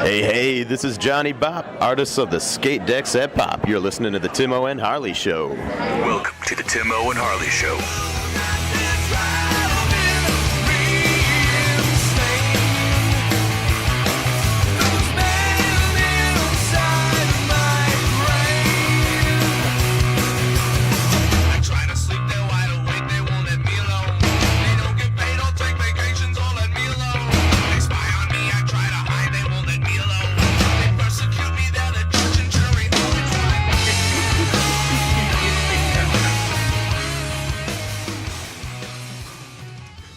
Hey, this is Johnny Bop, artist of the Skate Decks at Pop. You're listening to the Tim O and Harley Show. Welcome to the Tim O and Harley Show.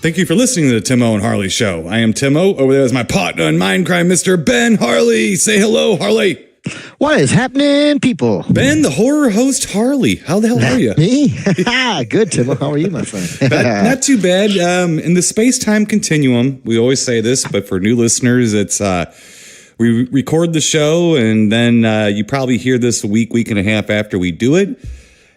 Thank you for listening to the Tim O and Harley Show. I am Tim O. Over there is my partner in Mindcrime, Mr. Ben Harley. Say hello, Harley. What is happening, people? Ben, the horror host, Harley. How the hell are you? Me? Good, Tim. How are you, my friend? Not too bad. In the space-time continuum, we always say this, but for new listeners, it's we record the show, and then you probably hear this a week and a half after we do it.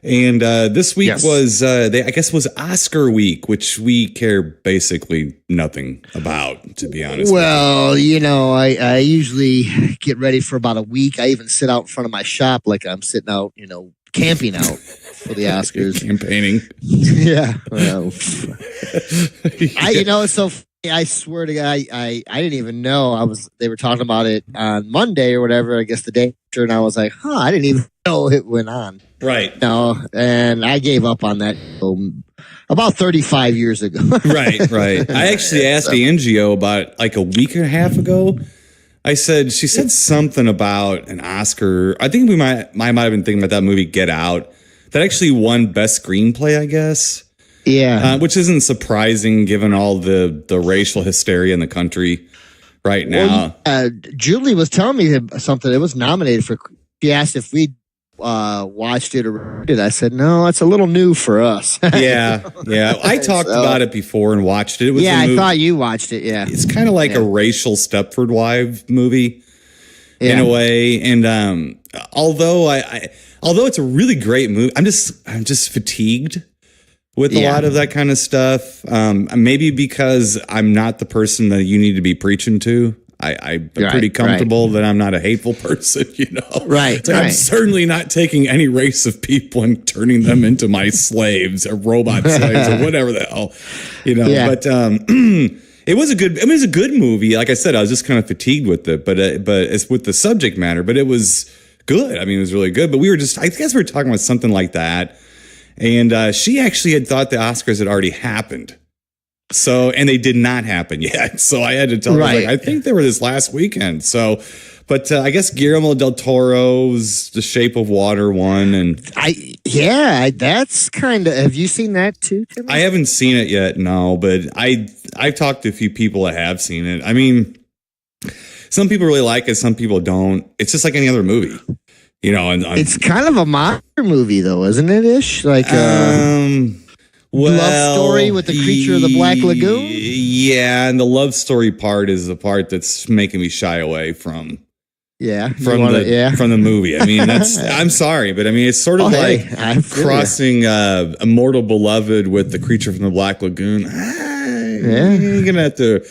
And this week was, I guess, was Oscar week, which we care basically nothing about, to be honest. Well, you know, I usually get ready for about a week. I even sit out in front of my shop like I'm sitting out, you know, camping out for the Oscars. Campaigning. Yeah. Well, you know, it's so funny. I swear to God, I didn't even know they were talking about it on Monday or whatever, I guess the day after, and I was like, I didn't even know it went on. Right. No, and I gave up on that about 35 years ago. Right. I actually asked Angio about like a week and a half ago. She said something about an Oscar. I think I might have been thinking about that movie Get Out that actually won Best Screenplay, I guess. Yeah. Which isn't surprising given all the racial hysteria in the country right now. Well, Julie was telling me something. It was nominated for. She asked if we watched it or read it. I said, no, it's a little new for us. Yeah. I talked about it before and watched it. I thought you watched it. Yeah. It's kind of like a racial Stepford Wives movie in a way. And although it's a really great movie, I'm just fatigued with a lot of that kind of stuff. Maybe because I'm not the person that you need to be preaching to. I'm pretty comfortable that I'm not a hateful person, you know? Right. I'm certainly not taking any race of people and turning them into my slaves or robot slaves or whatever the hell, you know? Yeah. But it was a good movie. Like I said, I was just kind of fatigued with it, but it's with the subject matter, but it was good. I mean, it was really good. But I guess we were talking about something like that. And she actually had thought the Oscars had already happened. And they did not happen yet. So I had to tell her, I think they were this last weekend. So, but I guess Guillermo del Toro's The Shape of Water won. And that's kind of, have you seen that too, Tim? I haven't seen it yet, no, but I've talked to a few people that have seen it. I mean, some people really like it. Some people don't. It's just like any other movie. You know, it's kind of a monster movie, though, isn't it? Ish, like love story with the creature of the Black Lagoon. Yeah, and the love story part is the part that's making me shy away from. Yeah, from the movie. I mean, I'm sorry, but I mean, it's sort of crossing Immortal Beloved with the creature from the Black Lagoon. You're gonna have to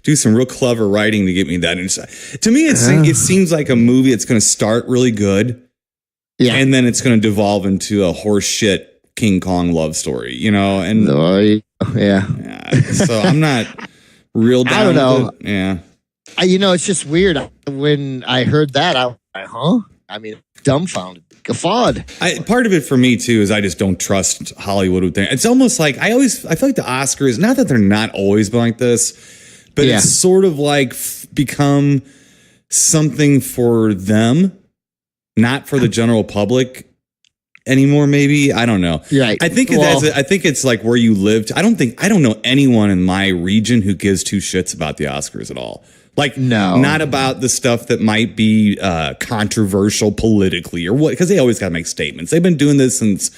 do some real clever writing to get me that inside. To me, it seems like a movie that's going to start really good, and then it's going to devolve into a horse shit King Kong love story, you know? And so I'm not real down. I don't know. With it. Yeah, you know, it's just weird. When I heard that, I was like, I mean, dumbfounded, guffawed. Part of it for me too is I just don't trust Hollywood with things. It's almost like I feel like the Oscars. Not that they're not always like this. But it's sort of like become something for them, not for the general public anymore. Maybe I don't know. Right. I think it's like where you lived. I don't know anyone in my region who gives two shits about the Oscars at all. Like, no, not about the stuff that might be controversial politically or what, because they always got to make statements. They've been doing this since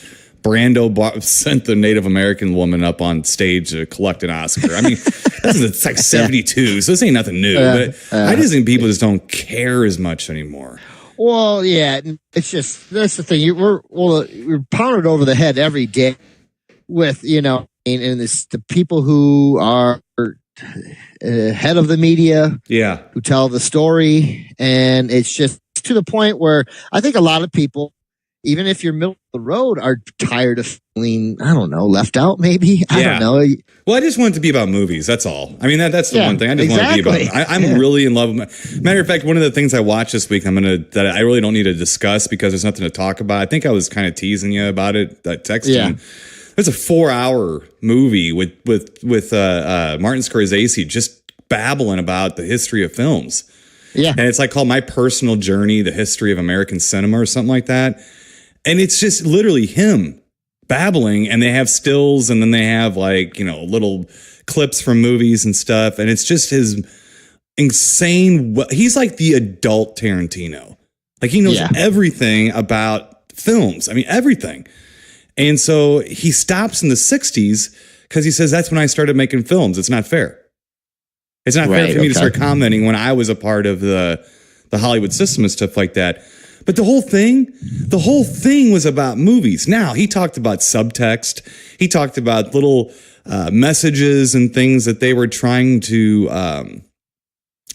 Brando sent the Native American woman up on stage to collect an Oscar. I mean, it's like 72, so this ain't nothing new. But I just think people just don't care as much anymore. Well, yeah, it's just, that's the thing. We're pounded over the head every day with, you know, and it's the people who are head of the media Yeah. who tell the story. And it's just to the point where I think a lot of people, even if you're middle of the road, are tired of feeling, I don't know, left out maybe. I don't know. Well, I just want it to be about movies. That's all. I mean, that's the one thing. I just want it to be about. I'm really in love with. Matter of fact, one of the things I watched this week, that I really don't need to discuss because there's nothing to talk about. I think I was kind of teasing you about it. That texting. Yeah. It's a 4-hour movie with Martin Scorsese just babbling about the history of films. Yeah. And it's like called My Personal Journey, the History of American Cinema or something like that. And it's just literally him babbling, and they have stills, and then they have like, little clips from movies and stuff. And it's just his insane. He's like the adult Tarantino. Like he knows everything about films. I mean, everything. And so he stops in the 60s because he says, that's when I started making films. It's not fair. It's not fair for me to start commenting when I was a part of the Hollywood system and stuff like that. But the whole thing was about movies. Now, he talked about subtext. He talked about little messages and things that they were trying to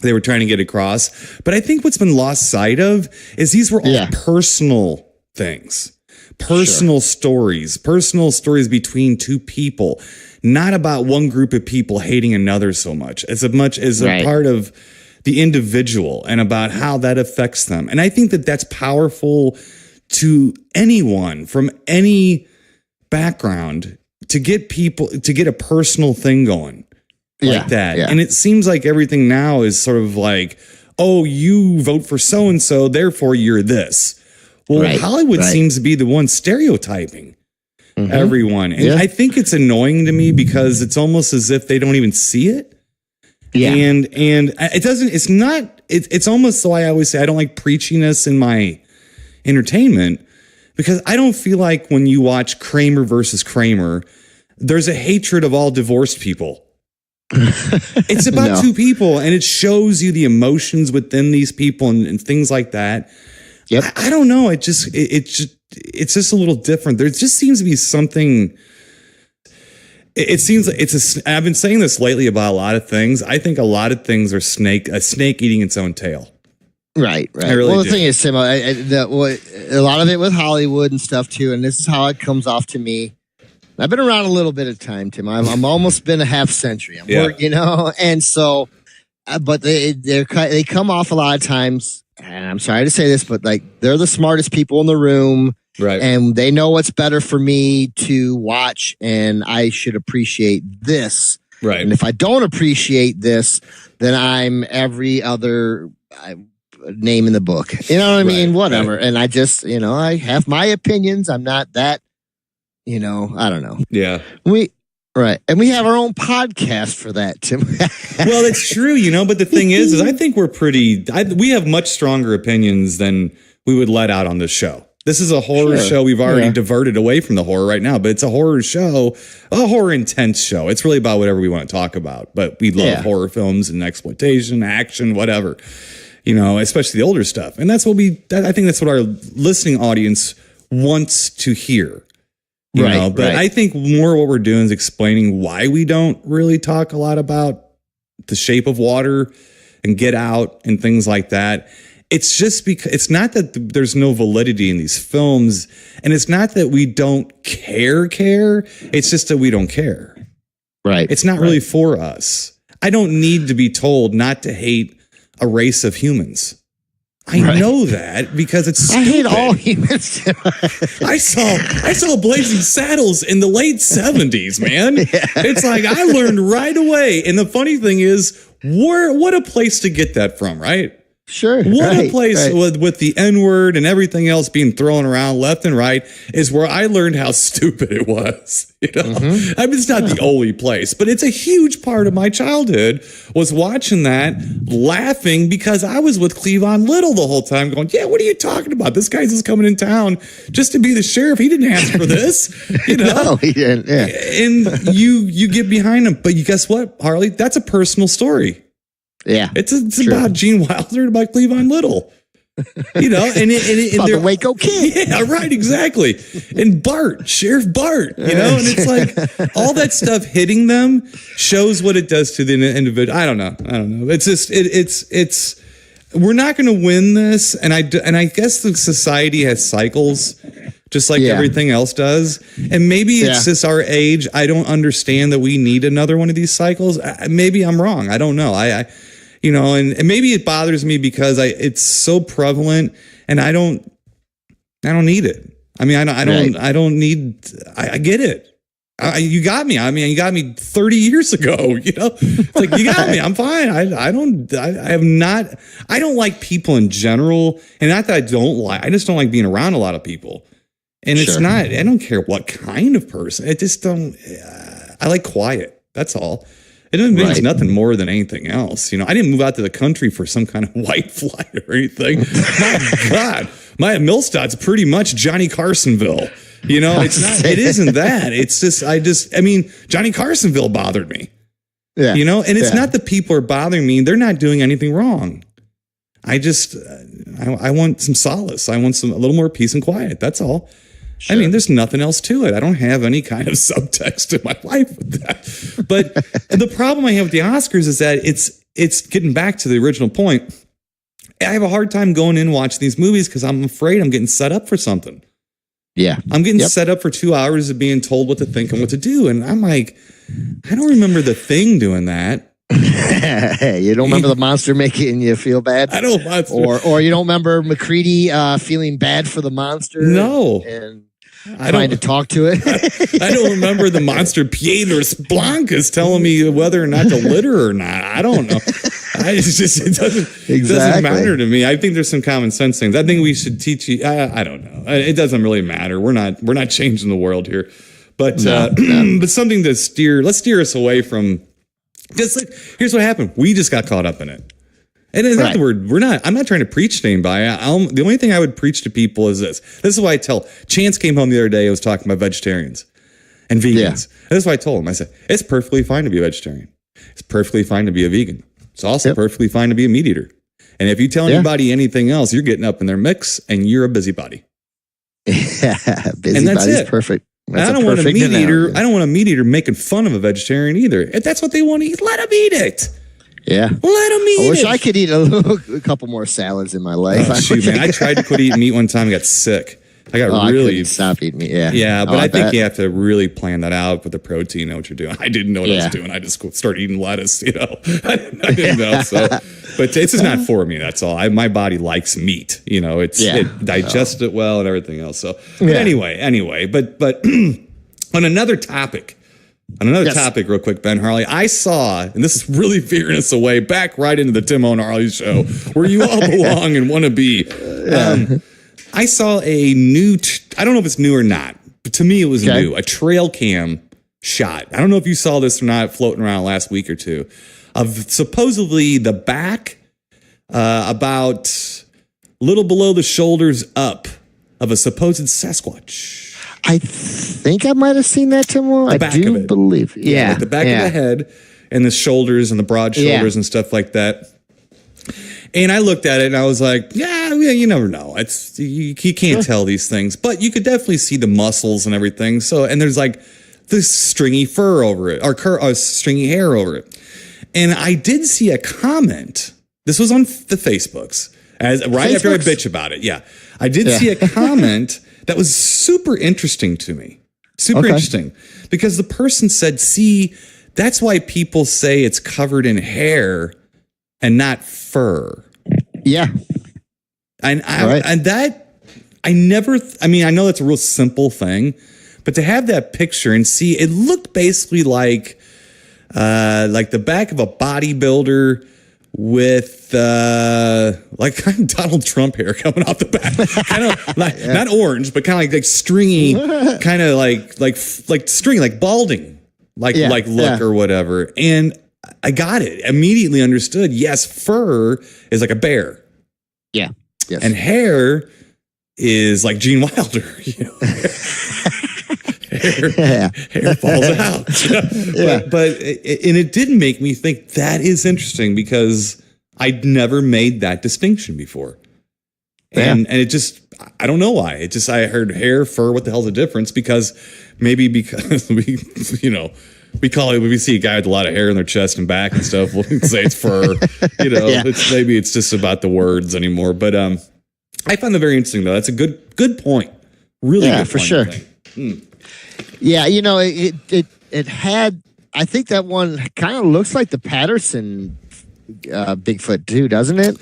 get across. But I think what's been lost sight of is these were all personal things. Personal stories between two people, not about one group of people hating another so much as a part of the individual and about how that affects them. And I think that that's powerful to anyone from any background to get a personal thing going like that. Yeah. And it seems like everything now is sort of like, oh, you vote for so-and-so, therefore you're this. Well, Hollywood seems to be the one stereotyping everyone. And I think it's annoying to me because it's almost as if they don't even see it. Yeah. And it's almost why I always say I don't like preachiness in my entertainment, because I don't feel like when you watch Kramer versus Kramer, there's a hatred of all divorced people. It's about two people, and it shows you the emotions within these people and things like that. Yep. I don't know. It's just a little different. There just seems to be something. It seems like I've been saying this lately about a lot of things. I think a lot of things are a snake eating its own tail. Right. The thing is, Tim, a lot of it with Hollywood and stuff too, and this is how it comes off to me. I've been around a little bit of time, Tim. I'm almost been a half century. And so, but they come off a lot of times. And I'm sorry to say this, but like they're the smartest people in the room, right? And they know what's better for me to watch, and I should appreciate this, right? And if I don't appreciate this, then I'm every other name in the book. You know what I mean? Whatever. Right. And I just, I have my opinions. I'm not that, I don't know. Yeah. And we have our own podcast for that, Tim. Well, it's true, but the thing is I think we have much stronger opinions than we would let out on this show. This is a horror show. We've already diverted away from the horror right now, but it's a horror show, a horror intense show. It's really about whatever we want to talk about, but we love horror films and exploitation, action, whatever, especially the older stuff. And that's what I think that's what our listening audience wants to hear. I think more what we're doing is explaining why we don't really talk a lot about The Shape of Water and Get Out and things like that. It's just because it's not that there's no validity in these films, and it's not that we don't care. It's just that we don't care. Right. It's not really for us. I don't need to be told not to hate a race of humans. I know that because it's stupid. I hate all humans. I saw Blazing Saddles in the late 70s, man. It's like I learned right away. And the funny thing is, what a place to get that from, right? Sure. What a place with the N-word and everything else being thrown around left and right is where I learned how stupid it was. I mean, it's not the only place, but it's a huge part of my childhood was watching that, laughing because I was with Cleavon Little the whole time going, yeah, what are you talking about? This guy's just coming in town just to be the sheriff. He didn't ask for this. No, he didn't. Yeah. And you get behind him. But guess what, Harley? That's a personal story. Yeah, it's about Gene Wilder and about Cleavon Little. You know, and the Waco Kid. Yeah, right, exactly. And Bart, Sheriff Bart, you know, and it's like all that stuff hitting them shows what it does to the individual. I don't know. It's just it's we're not going to win this, and I guess the society has cycles, just like everything else does. And maybe it's just our age. I don't understand that we need another one of these cycles. Maybe I'm wrong. I don't know. I you know, and maybe it bothers me because it's so prevalent, and I don't need it. I mean, I don't need. I get it. You got me. I mean, you got me 30 years ago. You know, it's like you got me. I'm fine. I don't like people in general, and not that I don't like. I just don't like being around a lot of people. And it's not. I don't care what kind of person. I just don't. I like quiet. That's all. It means nothing more than anything else. You know, I didn't move out to the country for some kind of white flight or anything. My God, my Millstad's pretty much Johnny Carsonville. You know, it's not. It isn't that. It's just. I mean, Johnny Carsonville bothered me. Yeah. You know, and it's not the people are bothering me. They're not doing anything wrong. I just. I want some solace. I want a little more peace and quiet. That's all. Sure. I mean, there's nothing else to it. I don't have any kind of subtext in my life with that. But the problem I have with the Oscars is that it's getting back to the original point. I have a hard time going in and watching these movies because I'm afraid I'm getting set up for something. Yeah. I'm getting set up for 2 hours of being told what to think and what to do. And I'm like, I don't remember The Thing doing that. You don't remember the monster making you feel bad? I don't. Or you don't remember McCready feeling bad for the monster? No. And trying to talk to it. I don't remember the monster Pieter Blancas telling me whether or not to litter or not. I don't know. It doesn't matter to me. I think there's some common sense things. I think we should teach you. I don't know. It doesn't really matter. We're not changing the world here, but but something to steer. Let's steer us away from. Because here's what happened. We just got caught up in it. And it's not the word. I'm not trying to preach to anybody. The only thing I would preach to people is this. This is why I tell. Chance came home the other day. I was talking about vegetarians and vegans. Yeah. This is why I told him. I said, it's perfectly fine to be a vegetarian. It's perfectly fine to be a vegan. It's also perfectly fine to be a meat eater. And if you tell anybody anything else, you're getting up in their mix and you're a busybody. Yeah, busybody's perfect. I don't want a meat eater. I don't want a meat eater making fun of a vegetarian either. If that's what they want to eat, let them eat it. Yeah. Let them eat it. I wish I could eat a couple more salads in my life. Oh, shoot, man. I tried to quit eating meat one time and got sick. I got really. I couldn't stop eating meat. Yeah. Yeah, but I think you have to really plan that out with the protein, know what you're doing. I didn't know what I was doing. I just started eating lettuce, you know. I didn't know. So, but it's just not for me. That's all. My body likes meat. You know, it digests it well and everything else. So, but anyway, but on another topic. Topic real quick, Ben Harley. I saw, and this is really veering us away back right into the Tim and Harley show where you all belong and want to be. I saw a new, I don't know if it's new or not, but to me it was new, a trail cam shot. I don't know if you saw this or not floating around last week or two of supposedly the back about a little below the shoulders up of a supposed Sasquatch. I think I might have seen that, Tim. I do believe. Yeah. Like the back of the head and the shoulders and the broad shoulders and stuff like that. And I looked at it and I was like, yeah, you never know. It's you can't tell these things, but you could definitely see the muscles and everything. So, and there's like this stringy fur over it or stringy hair over it. And I did see a comment. This was on the Facebooks after I bitch about it. Yeah. I did see a comment that was super interesting to me. Super interesting. Because the person said, see, that's why people say it's covered in hair and not fur. Yeah. And that, I know that's a real simple thing, but to have that picture and see, it looked basically like the back of a bodybuilder with like kind of Donald Trump hair coming off the back, kind of like not orange, but kind of like stringy, kind of like stringy, like balding, like look or whatever. And I got it immediately. Understood. Yes, fur is like a bear. Yeah. Yes. And hair is like Gene Wilder. You know? Hair falls out. But it did make me think that is interesting because I'd never made that distinction before. And it just, I don't know why. It just, I heard hair, fur, what the hell's the difference? Because we call it, when we see a guy with a lot of hair in their chest and back and stuff, we'll say it's fur. Maybe it's just about the words anymore. But I find that very interesting, though. That's a good point. Really good point, for sure. Yeah, it had, I think that one kind of looks like the Patterson Bigfoot too, doesn't it?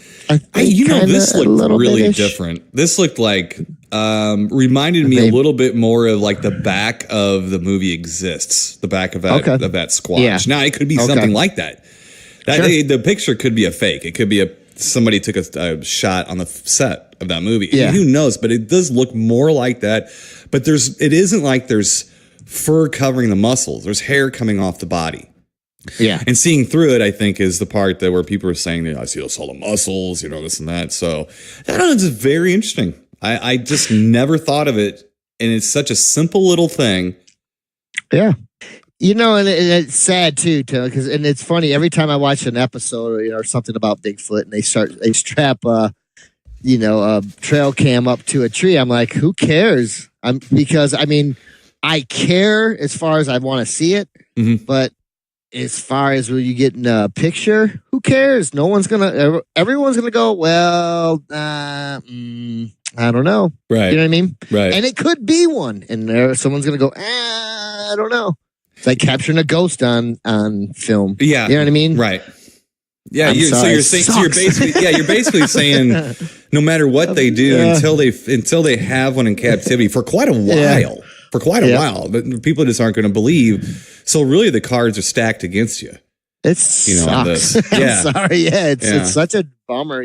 This looked really different. This looked like reminded me a little bit more of like the back of the movie Exists, the back of that of that squash. Yeah. Now it could be something like that. The picture could be a fake. It could be somebody took a shot on the set of that movie. Yeah. Who knows? But it does look more like that. But it isn't like there's fur covering the muscles. There's hair coming off the body. Yeah. And seeing through it, I think, is the part where people are saying, I see all the muscles, this and that. So I don't know, it's very interesting. I just never thought of it. And it's such a simple little thing. Yeah. And it's sad too, because it's funny every time I watch an episode or something about Bigfoot and they strap a trail cam up to a tree. I'm like, who cares? Because I care as far as I want to see it, but as far as will you get in a picture, who cares? Everyone's gonna go, well, I don't know. Right. You know what I mean? Right. And it could be one, and someone's gonna go, I don't know. It's like capturing a ghost on film. Yeah. You know what I mean? Right. Yeah. You're basically saying no matter what they do until they have one in captivity for quite a while. Yeah. For quite a while, but people just aren't going to believe. So really, the cards are stacked against you. It sucks. I'm sorry. It's such a bummer,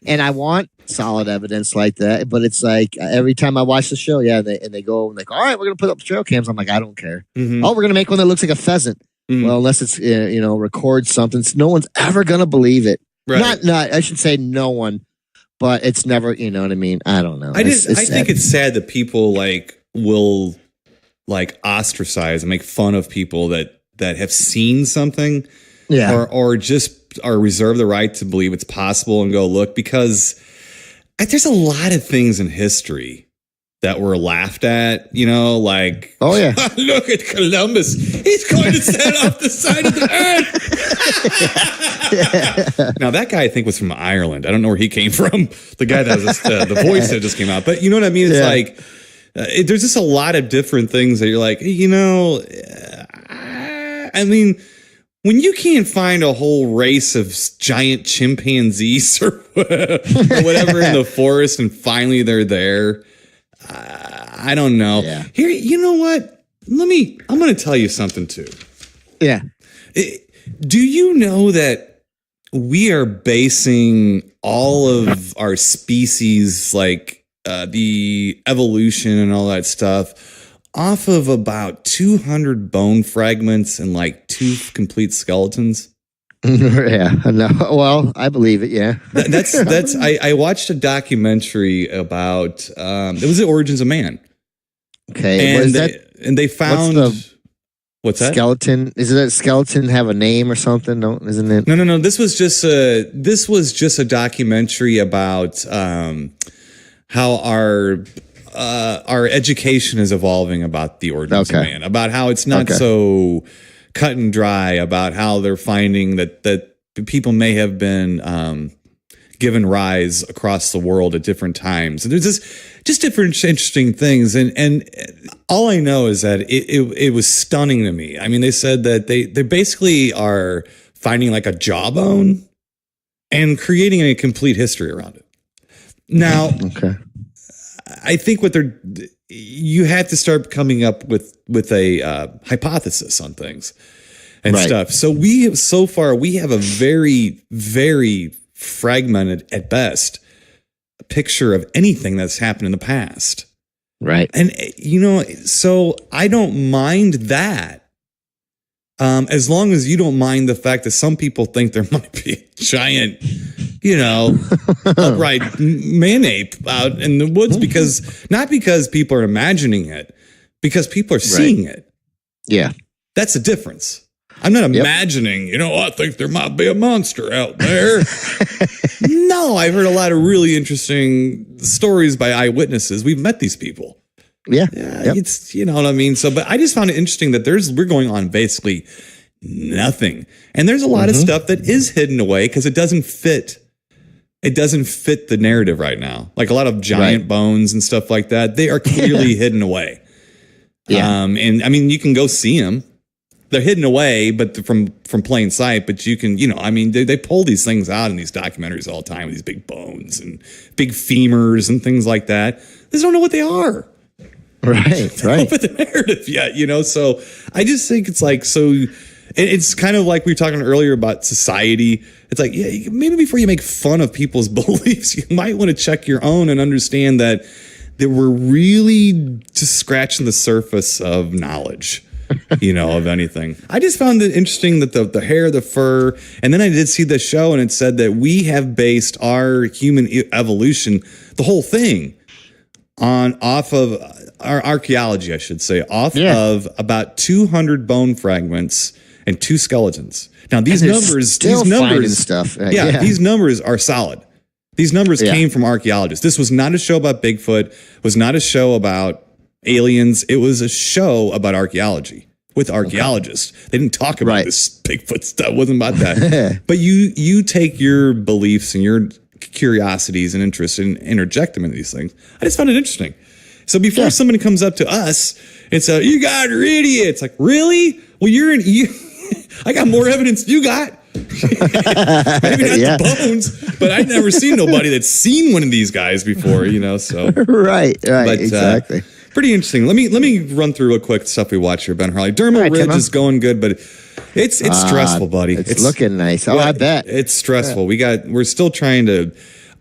And I want solid evidence like that, but it's like every time I watch the show, they go like, all right, we're going to put up trail cams. I'm like, I don't care. Mm-hmm. Oh, we're going to make one that looks like a pheasant. Mm-hmm. Well, unless it's records something, no one's ever going to believe it. Right. Not. I should say no one, but it's never. You know what I mean? I don't know. I think it's sad that people will ostracize and make fun of people that have seen something, or just are reserved the right to believe it's possible and go look, because there's a lot of things in history that were laughed at, like, oh yeah, look at Columbus, he's going to set off the side of the earth. Now that guy I think was from Ireland. I don't know where he came from. The guy that was the voice that just came out, but you know what I mean? It's like. There's just a lot of different things that you're like, when you can't find a whole race of giant chimpanzees or whatever in the forest and finally they're there, I don't know. Yeah. Here, you know what? I'm going to tell you something too. Yeah. Do you know that we are basing all of our species, the evolution and all that stuff, off of about 200 bone fragments and 2 complete skeletons? Yeah, no. Well, I believe it. Yeah, that's. I watched a documentary about it was the origins of man. Okay, and they found what's that skeleton? Is it a skeleton have a name or something? No, isn't it? No. This was just a documentary about how our education is evolving about the origins of man, about how it's not so cut and dry, about how they're finding that people may have been given rise across the world at different times. And there's just different interesting things. And all I know is that it was stunning to me. I mean, they said that they basically are finding a jawbone and creating a complete history around it. Now, I think you have to start coming up with a hypothesis on things and stuff. So we have a very, very fragmented at best picture of anything that's happened in the past. Right. And, so I don't mind that. As long as you don't mind the fact that some people think there might be a giant, upright man ape out in the woods, not because people are imagining it, because people are seeing it. Yeah. That's the difference. I'm not imagining, I think there might be a monster out there. No, I've heard a lot of really interesting stories by eyewitnesses. We've met these people. Yeah. It's, you know what I mean? So, but I just found it interesting that we're going on basically nothing. And there's a lot of stuff that is hidden away because it doesn't fit. It doesn't fit the narrative right now. Like a lot of giant bones and stuff like that. They are clearly hidden away. Yeah. And I mean, you can go see them. They're hidden away, but from plain sight. But you can, they pull these things out in these documentaries all the time with these big bones and big femurs and things like that. They just don't know what they are. Right. They don't fit the narrative yet, So I just think it's like, it's kind of like we were talking earlier about society. It's like, maybe before you make fun of people's beliefs, you might want to check your own and understand that we're really just scratching the surface of knowledge. Of anything. I just found it interesting that the hair, the fur, and then I did see the show and it said that we have based our human evolution, the whole thing, off of our archaeology, I should say, of about 200 bone fragments and 2 skeletons. Now these numbers, stuff. These numbers are solid. These numbers came from archaeologists. This was not a show about Bigfoot. Was not a show about aliens. It was a show about archaeology with archaeologists. They didn't talk about this Bigfoot stuff. It wasn't about that. But you take your beliefs and your curiosities and interests and interject them into these things. I just found it interesting. So before somebody comes up to us and says, "You guys are idiots," like, really? Well, I got more evidence than you got. Maybe not the bones, but I've never seen nobody that's seen one of these guys before, so. Right, but, exactly. Pretty interesting. Let me run through real quick stuff we watch here, Ben Harley. Dermal Ridge is going good, but it's stressful, buddy. It's looking nice. Oh, I bet. It's stressful. We're still trying to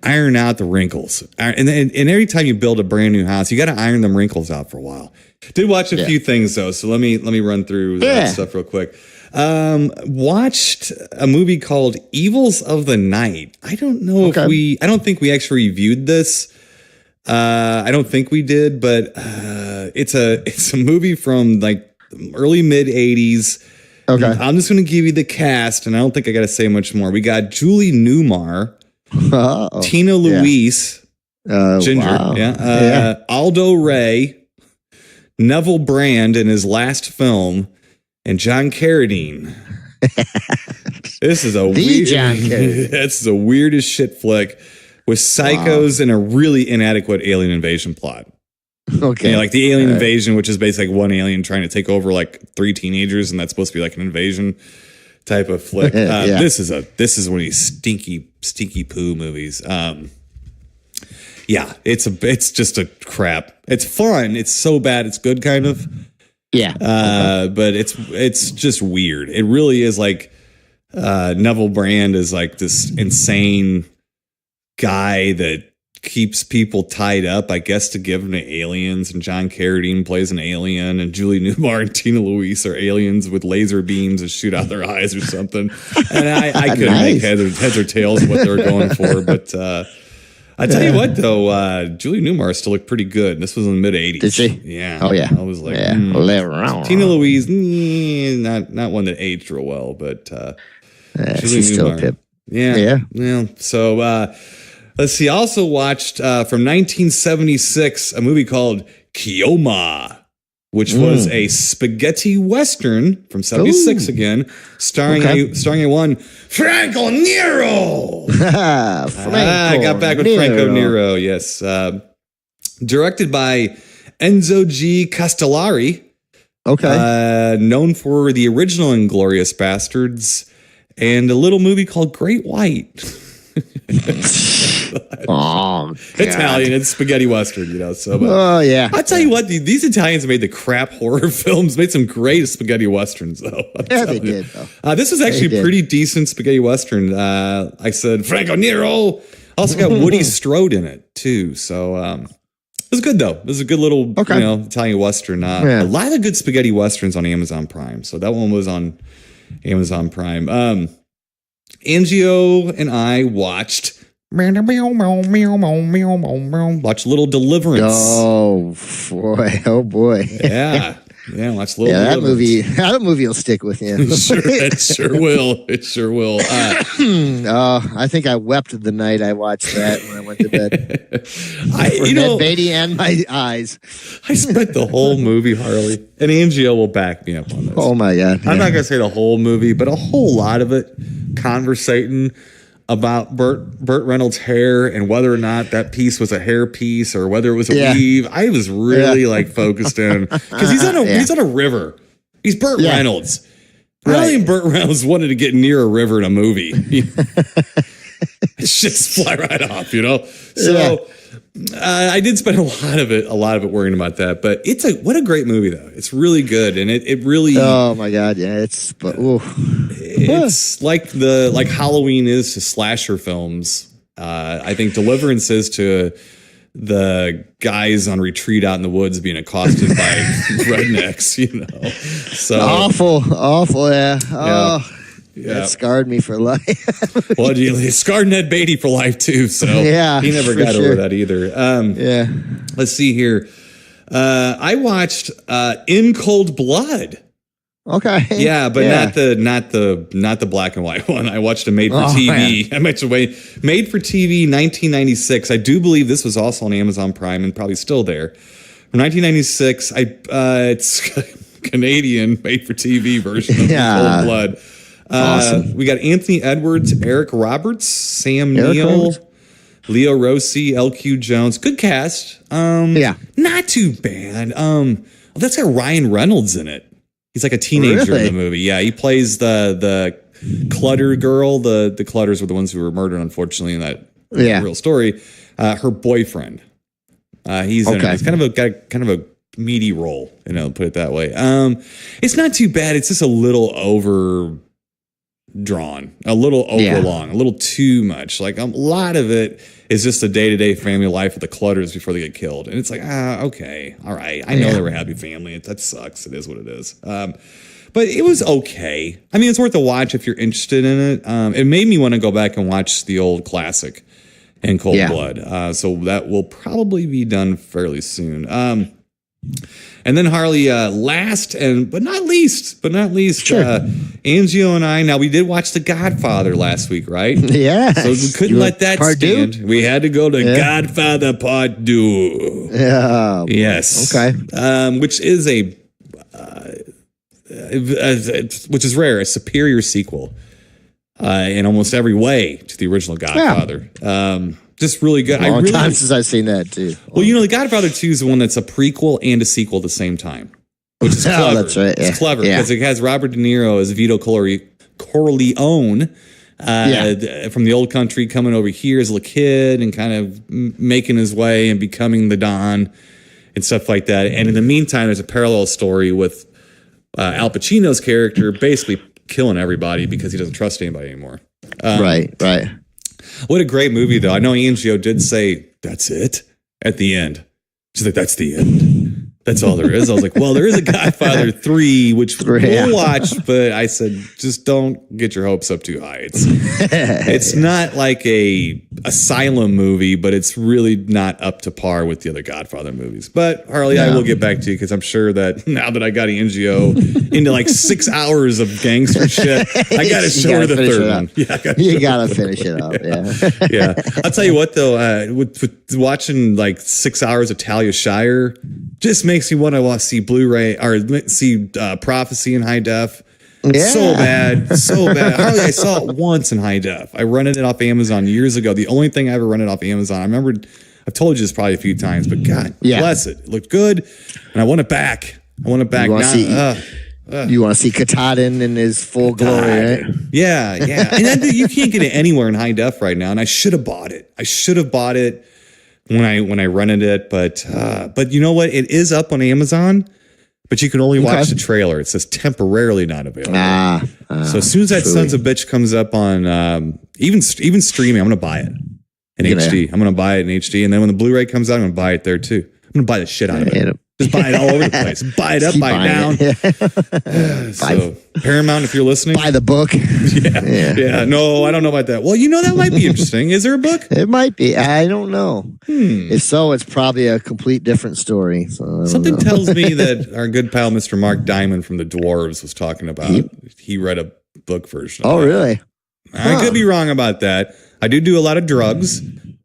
iron out the wrinkles. And every time you build a brand new house, you got to iron them wrinkles out for a while. Did watch a few things though, so let me run through that stuff real quick. Watched a movie called Evils of the Night. I don't know I don't think we actually reviewed this. I don't think we did, but it's a movie from like early mid 80s. Okay. I'm just going to give you the cast, and I don't think I got to say much more. We got Julie Newmar, Tina Louise, Ginger, Aldo Ray, Neville Brand in his last film, and John Carradine. This is this is a weird as shit flick with psychos and a really inadequate alien invasion plot. Okay. Like the alien invasion, which is basically like one alien trying to take over like 3 teenagers, and that's supposed to be like an invasion type of flick. This is one of these stinky poo movies. It's just a crap. It's fun. It's so bad it's good kind of. Yeah. But it's just weird. It really is like Neville Brand is like this insane guy that keeps people tied up, I guess, to give them to aliens, and John Carradine plays an alien, and Julie Newmar and Tina Louise are aliens with laser beams that shoot out their eyes or something. And I couldn't make heads or tails of what they were going for, but I tell you what, though, Julie Newmar still looked pretty good. This was in the mid 80s. Did she? Yeah. Oh yeah. I was like, Tina Louise, not one that aged real well, but she's still a pip. Yeah. So let's see. I also watched from 1976 a movie called Keoma, which was a spaghetti western from 76 again, starring a one Franco Nero. I got back with Franco Nero. Yes, directed by Enzo G. Castellari. Okay, known for the original Inglourious Bastards and a little movie called Great White. Italian, it's spaghetti western, so. I'll tell you what, these Italians made the crap horror films, made some great spaghetti westerns, though. They did, though. This was actually a pretty decent spaghetti western. I said Franco Nero. Also got Woody Strode in it too, so it was good though. It was a good little Italian western. A lot of good spaghetti westerns on Amazon Prime, so that one was on Amazon Prime. Angio and I watched Little Deliverance. Oh boy. Yeah. Yeah, watch a little. Yeah, that Deliverance. movie will stick with you. It sure will. It sure will. I think I wept the night I watched that when I went to bed. Ned Beatty and my eyes. I spent the whole movie, Harley, and Angio will back me up on this. Oh my God! I'm not gonna say the whole movie, but a whole lot of it, conversating about Burt Reynolds' hair and whether or not that piece was a hair piece or whether it was a weave. I was really like focused in because he's on a river. He's Burt Reynolds. I don't think Burt Reynolds wanted to get near a river in a movie. Shit's fly right off, you know. So I did spend a lot of it worrying about that. But what a great movie though. It's really good, and it really. Oh my God! Yeah, it's like Halloween is to slasher films. I think Deliverance is to the guys on retreat out in the woods being accosted by rednecks. You know, so awful. Yeah. Oh. Yeah. That scarred me for life. Well, it scarred Ned Beatty for life too. So he never got over that either. Let's see here. I watched In Cold Blood. Okay. Yeah, but not the black and white one. I watched a made for TV. I mentioned made for TV 1996. I do believe this was also on Amazon Prime and probably still there. From 1996. It's Canadian made for TV version of Cold Blood. Awesome. We got Anthony Edwards, Eric Roberts, Sam Neill, Leo Rossi, LQ Jones. Good cast. Not too bad. That's got Ryan Reynolds in it. He's like a teenager in the movie. Yeah, he plays the Clutter girl. The Clutters were the ones who were murdered, unfortunately, in that real story. Her boyfriend. He's in it. He's got kind of a meaty role, put it that way. It's not too bad. It's just a little overdrawn, a little overlong, a little too much. Like a lot of it is just the day-to-day family life of the Clutters before they get killed. And it's like, okay, all right. I know they were a happy family. That sucks. It is what it is. But it was okay. I mean, it's worth a watch if you're interested in it. It made me want to go back and watch the old classic In Cold Blood. So that will probably be done fairly soon. And then Harley, last but not least, Angio and I. Now we did watch The Godfather last week, right? Yeah. So we couldn't let that stand. We had to go to Godfather Part 2. Yeah. Yes. Okay. Which is which is rare, a superior sequel in almost every way to the original Godfather. Just really good. Long time since I've seen that too. Well, The Godfather 2 is the one that's a prequel and a sequel at the same time, which is clever. That's right. It's clever because it has Robert De Niro as Vito Corleone from the old country coming over here as a little kid and kind of making his way and becoming the Don and stuff like that. And in the meantime, there's a parallel story with Al Pacino's character basically killing everybody because he doesn't trust anybody anymore. Right. What a great movie, though. I know Angio did say, that's it at the end. She's like, that's the end. That's all there is. I was like, well, there is a Godfather 3, which we'll watch, but I said, just don't get your hopes up too high. It's not like a asylum movie, but it's really not up to par with the other Godfather movies. But Harley, I will get back to you because I'm sure that now that I got Angio into like 6 hours of gangster shit, I got to show her the third one. You got to finish it up. Yeah. I'll tell you what, though, with watching like 6 hours of Talia Shire, just makes me want to see Blu-ray or see Prophecy in high def. Yeah. So bad. Harley, I saw it once in high def. I rented it off Amazon years ago. The only thing I ever rented off Amazon. I remember I've told you this probably a few times, but God bless it. It looked good, and I want it back. You want to see Katahdin in his full glory, right? Yeah. And you can't get it anywhere in high def right now, and I should have bought it. When I rented it, but you know what? It is up on Amazon, but you can only watch the trailer. It says temporarily not available. So as soon as that sons of bitch comes up on even streaming, I'm gonna buy it in HD. I'm gonna buy it in HD, and then when the Blu-ray comes out, I'm gonna buy it there too. I'm gonna buy the shit out of it. Just buy it all over the place. Buy it up, Keep buy buying it down. So Paramount, if you're listening. Buy the book. Yeah. No, I don't know about that. Well, that might be interesting. Is there a book? It might be. I don't know. If so, it's probably a complete different story. So Something tells me that our good pal, Mr. Mark Diamond from the Dwarves, was talking about. He read a book version. Oh, really? I could be wrong about that. I do a lot of drugs,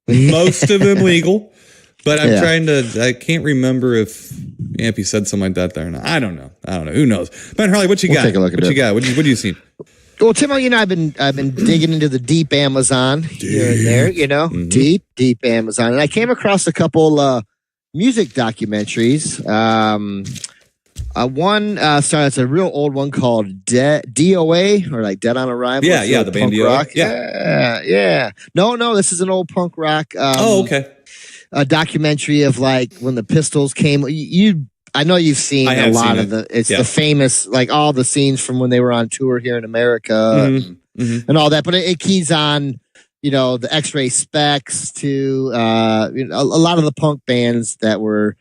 most of them legal. But I'm trying to. I can't remember if Ampy said something like that there or not. I don't know. Who knows? Ben Harley, what you got? Take a look at what you got? What do you see? Well, Timo, I've been digging into the deep Amazon here and there. Deep Amazon, and I came across a couple music documentaries. One it's a real old one called DOA, or like Dead on Arrival. Yeah, the band DOA. Rock. Yeah. No, this is an old punk rock. Okay. A documentary of like when the Pistols came. I know you've seen a lot of the famous, like all the scenes from when they were on tour here in America and all that. But it keys on, the X-Ray Specs to a lot of the punk bands that were.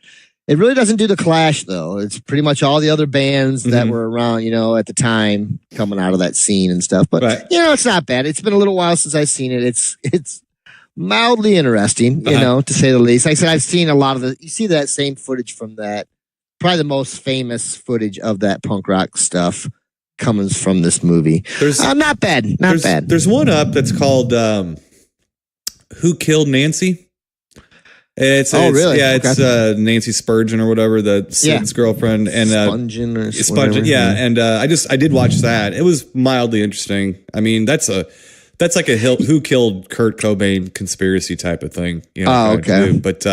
It really doesn't do the Clash though. It's pretty much all the other bands that were around, at the time coming out of that scene and stuff. But it's not bad. It's been a little while since I've seen it. It's mildly interesting, to say the least. Like I said, I've seen a lot of you see that same footage from that, probably the most famous footage of that punk rock stuff comes from this movie. Not bad. There's one up that's called Who Killed Nancy? Really? Yeah, it's Nancy Spurgeon or whatever, Sid's girlfriend, and Spungin. Yeah, and I did watch that. It was mildly interesting. I mean, that's like a Who Killed Kurt Cobain conspiracy type of thing. Okay. But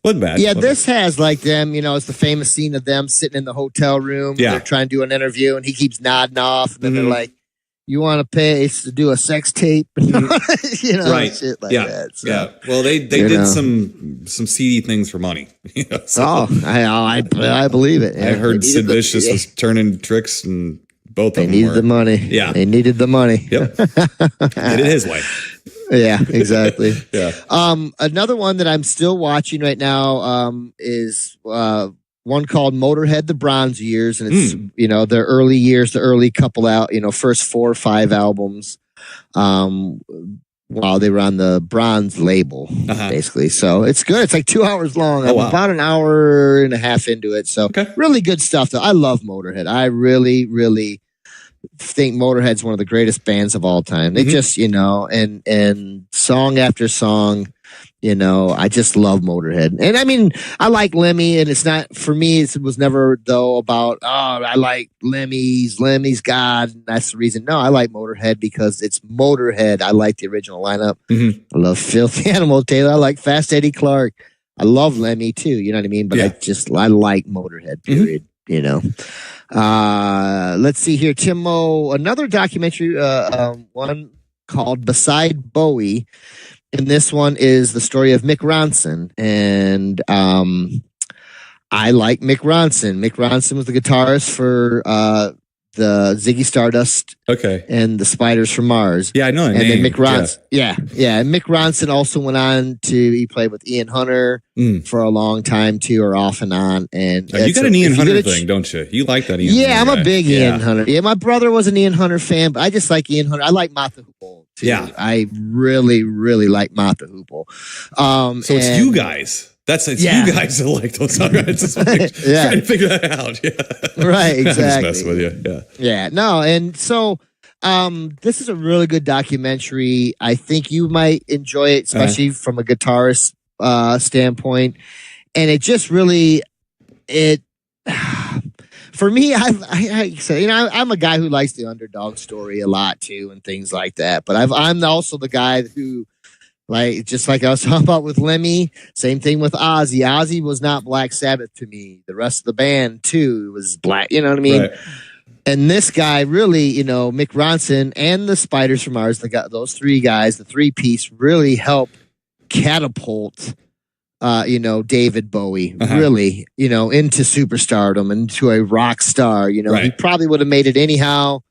wasn't bad. Yeah, this has like them, it's the famous scene of them sitting in the hotel room. Yeah. They're trying to do an interview and he keeps nodding off. And then they're like, you want to pay to do a sex tape? Right. Shit like that. So, yeah. Well, they did some seedy things for money. I believe it. Yeah. I heard Sid Vicious was turning tricks and both of them needed the money. Yeah. They needed the money. Yep. Did it his way. Yeah, exactly. Yeah. Another one that I'm still watching right now is one called Motorhead, the Bronze Years, and it's their early years, the early couple out, first 4 or 5 albums, while they were on the Bronze label, basically. So it's good. It's like 2 hours long. I'm about an hour and a half into it. So really good stuff. Though I love Motorhead. I really, really think Motorhead's one of the greatest bands of all time. They just, and song after song, I just love Motorhead. And I mean, I like Lemmy, and it's not, for me, it was never though about, I like Lemmy's God. And that's the reason. No, I like Motorhead because it's Motorhead. I like the original lineup. I love Filthy Animal Taylor. I like Fast Eddie Clark. I love Lemmy too. You know what I mean? But I like Motorhead, period. Let's see here, Timo, another documentary, one called Beside Bowie. And this one is the story of Mick Ronson. And I like Mick Ronson. Mick Ronson was the guitarist for the Ziggy Stardust and the Spiders from Mars. Yeah, I know. And then Mick Ronson. Yeah. And Mick Ronson also went on he played with Ian Hunter for a long time too, or off and on. And you got an Ian Hunter thing, don't you? You like that Ian Hunter? Yeah, I'm a big Ian Hunter. Yeah, my brother was an Ian Hunter fan, but I just like Ian Hunter. I like Mata Hoople too. Yeah. I really, really like Mata Hoople. So it's you guys. You guys that like those songwriters. Trying to figure that out. Yeah. Right, exactly. I'm just messing with you. Yeah. Yeah. No, and so this is a really good documentary. I think you might enjoy it, especially from a guitarist standpoint. And it just really for me, I say, I'm a guy who likes the underdog story a lot too, and things like that. But I'm also the guy who, like, just like I was talking about with Lemmy, same thing with Ozzy. Ozzy was not Black Sabbath to me. The rest of the band too was black. You know what I mean? Right. And this guy really, Mick Ronson and the Spiders from Mars, those 3 guys, the 3-piece, really helped catapult, David Bowie, really, into superstardom, into a rock star. He probably would have made it anyhow.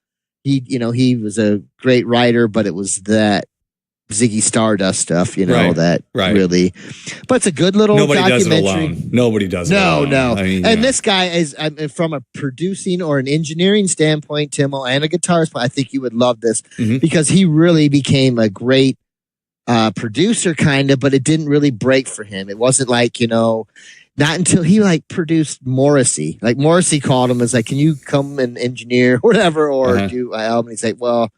He was a great writer, but it was that Ziggy Stardust stuff, you know, Right, that right. really. But it's a good little Nobody does it documentary. alone. Nobody does it No, alone. no. I mean, And yeah. this guy is, from a producing or an engineering standpoint, Timmel, and a guitarist, I think you would love this Mhm. because he really became a great producer, kind of, but it didn't really break for him. It wasn't like, you know, not until he like produced Morrissey. Like Morrissey called him, as like, can you come and engineer or whatever, or Uh-huh. do my album? He's like, well,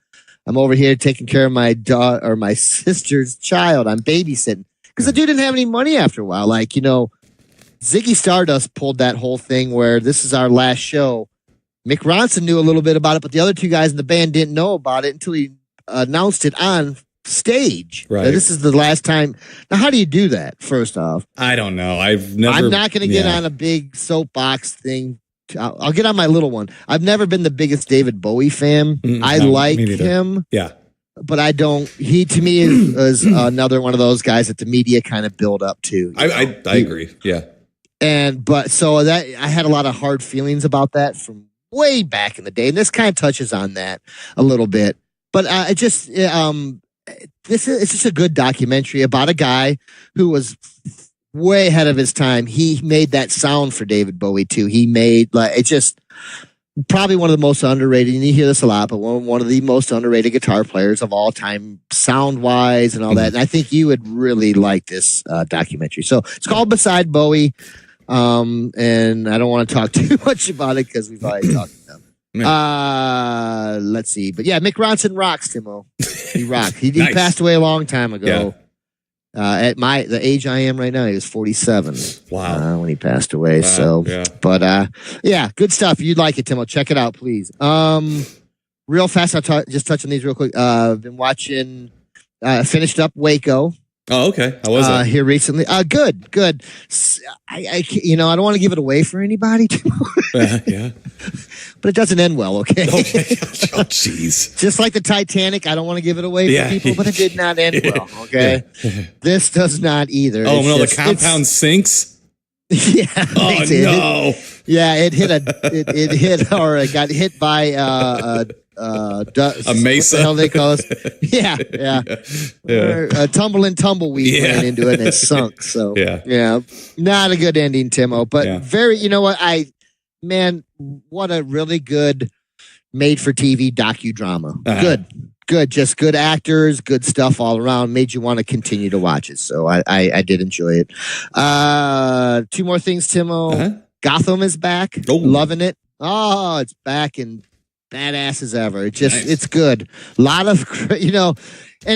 I'm over here taking care of my daughter or my sister's child. I'm babysitting because the dude didn't have any money after a while. Like, you know, Ziggy Stardust pulled that whole thing where this is our last show. Mick Ronson knew a little bit about it, but the other two guys in the band didn't know about it until he announced it on stage. Right. Now, this is the last time. Now, how do you do that? First off, I don't know. I've never. I'm not going to get yeah. on a big soapbox thing. I'll get on my little one. I've never been the biggest David Bowie fan. I no, like me neither. him, Yeah. but I don't. He to me is another one of those guys that the media kind of build up to. you I know? agree. Yeah. So that I had a lot of hard feelings about that from way back in the day, and this kind of touches on that a little bit. But it's just a good documentary about a guy who was way ahead of his time. He made that sound for David Bowie too. He made like it's just probably one of the most underrated. And you hear this a lot, but one of the most underrated guitar players of all time, sound wise and all that. And I think you would really like this documentary. So it's called Beside Bowie. And I don't want to talk too much about it because we've already talked about it. Let's see. But yeah, Mick Ronson rocks, Timo. He rocked. He Nice. passed away a long time ago. At the age I am right now, he was 47. Wow. When he passed away. Wow, So, yeah. but yeah, good stuff. You'd like it, Timo. Check it out, please. Real fast, I'll just touch on these real quick. Been watching, finished up Waco. Oh, okay. How was it? Here recently. Good. I don't want to give it away for anybody, Timo, Yeah. but it doesn't end well. Okay. Okay. Oh, jeez. Just like the Titanic, I don't want to give it away Yeah. for people, but it did not end well. Okay. This does not either. Oh It's no, just- the compound sinks. Yeah. Oh thanks. It- no. Yeah, it hit it hit or it got hit by A mesa. What the hell they call it? Yeah. Or a tumbleweed Yeah. ran into it and it sunk. So Yeah. not a good ending, Timo. But Yeah. very, you know what? What a really good made for TV docudrama. Uh-huh. Good, just good actors, good stuff all around. Made you want to continue to watch it. So I did enjoy it. Two more things, Timo. Uh-huh. Gotham is back. Oh. Loving it. Oh, it's back and badass as ever. Nice. It's good. A lot of, and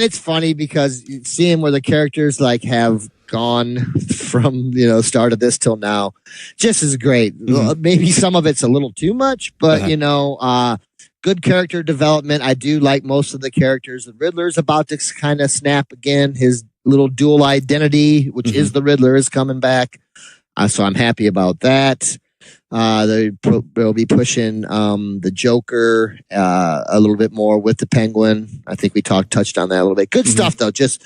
it's funny because seeing where the characters like have gone from, start of this till now, just is great. Mhm. Maybe some of it's a little too much, but Uh-huh. good character development. I do like most of the characters. The Riddler's about to kind of snap again. His little dual identity, which is the Riddler, is coming back. So I'm happy about that. They'll be pushing the Joker a little bit more with the Penguin. I think we touched on that a little bit. Good stuff though. Just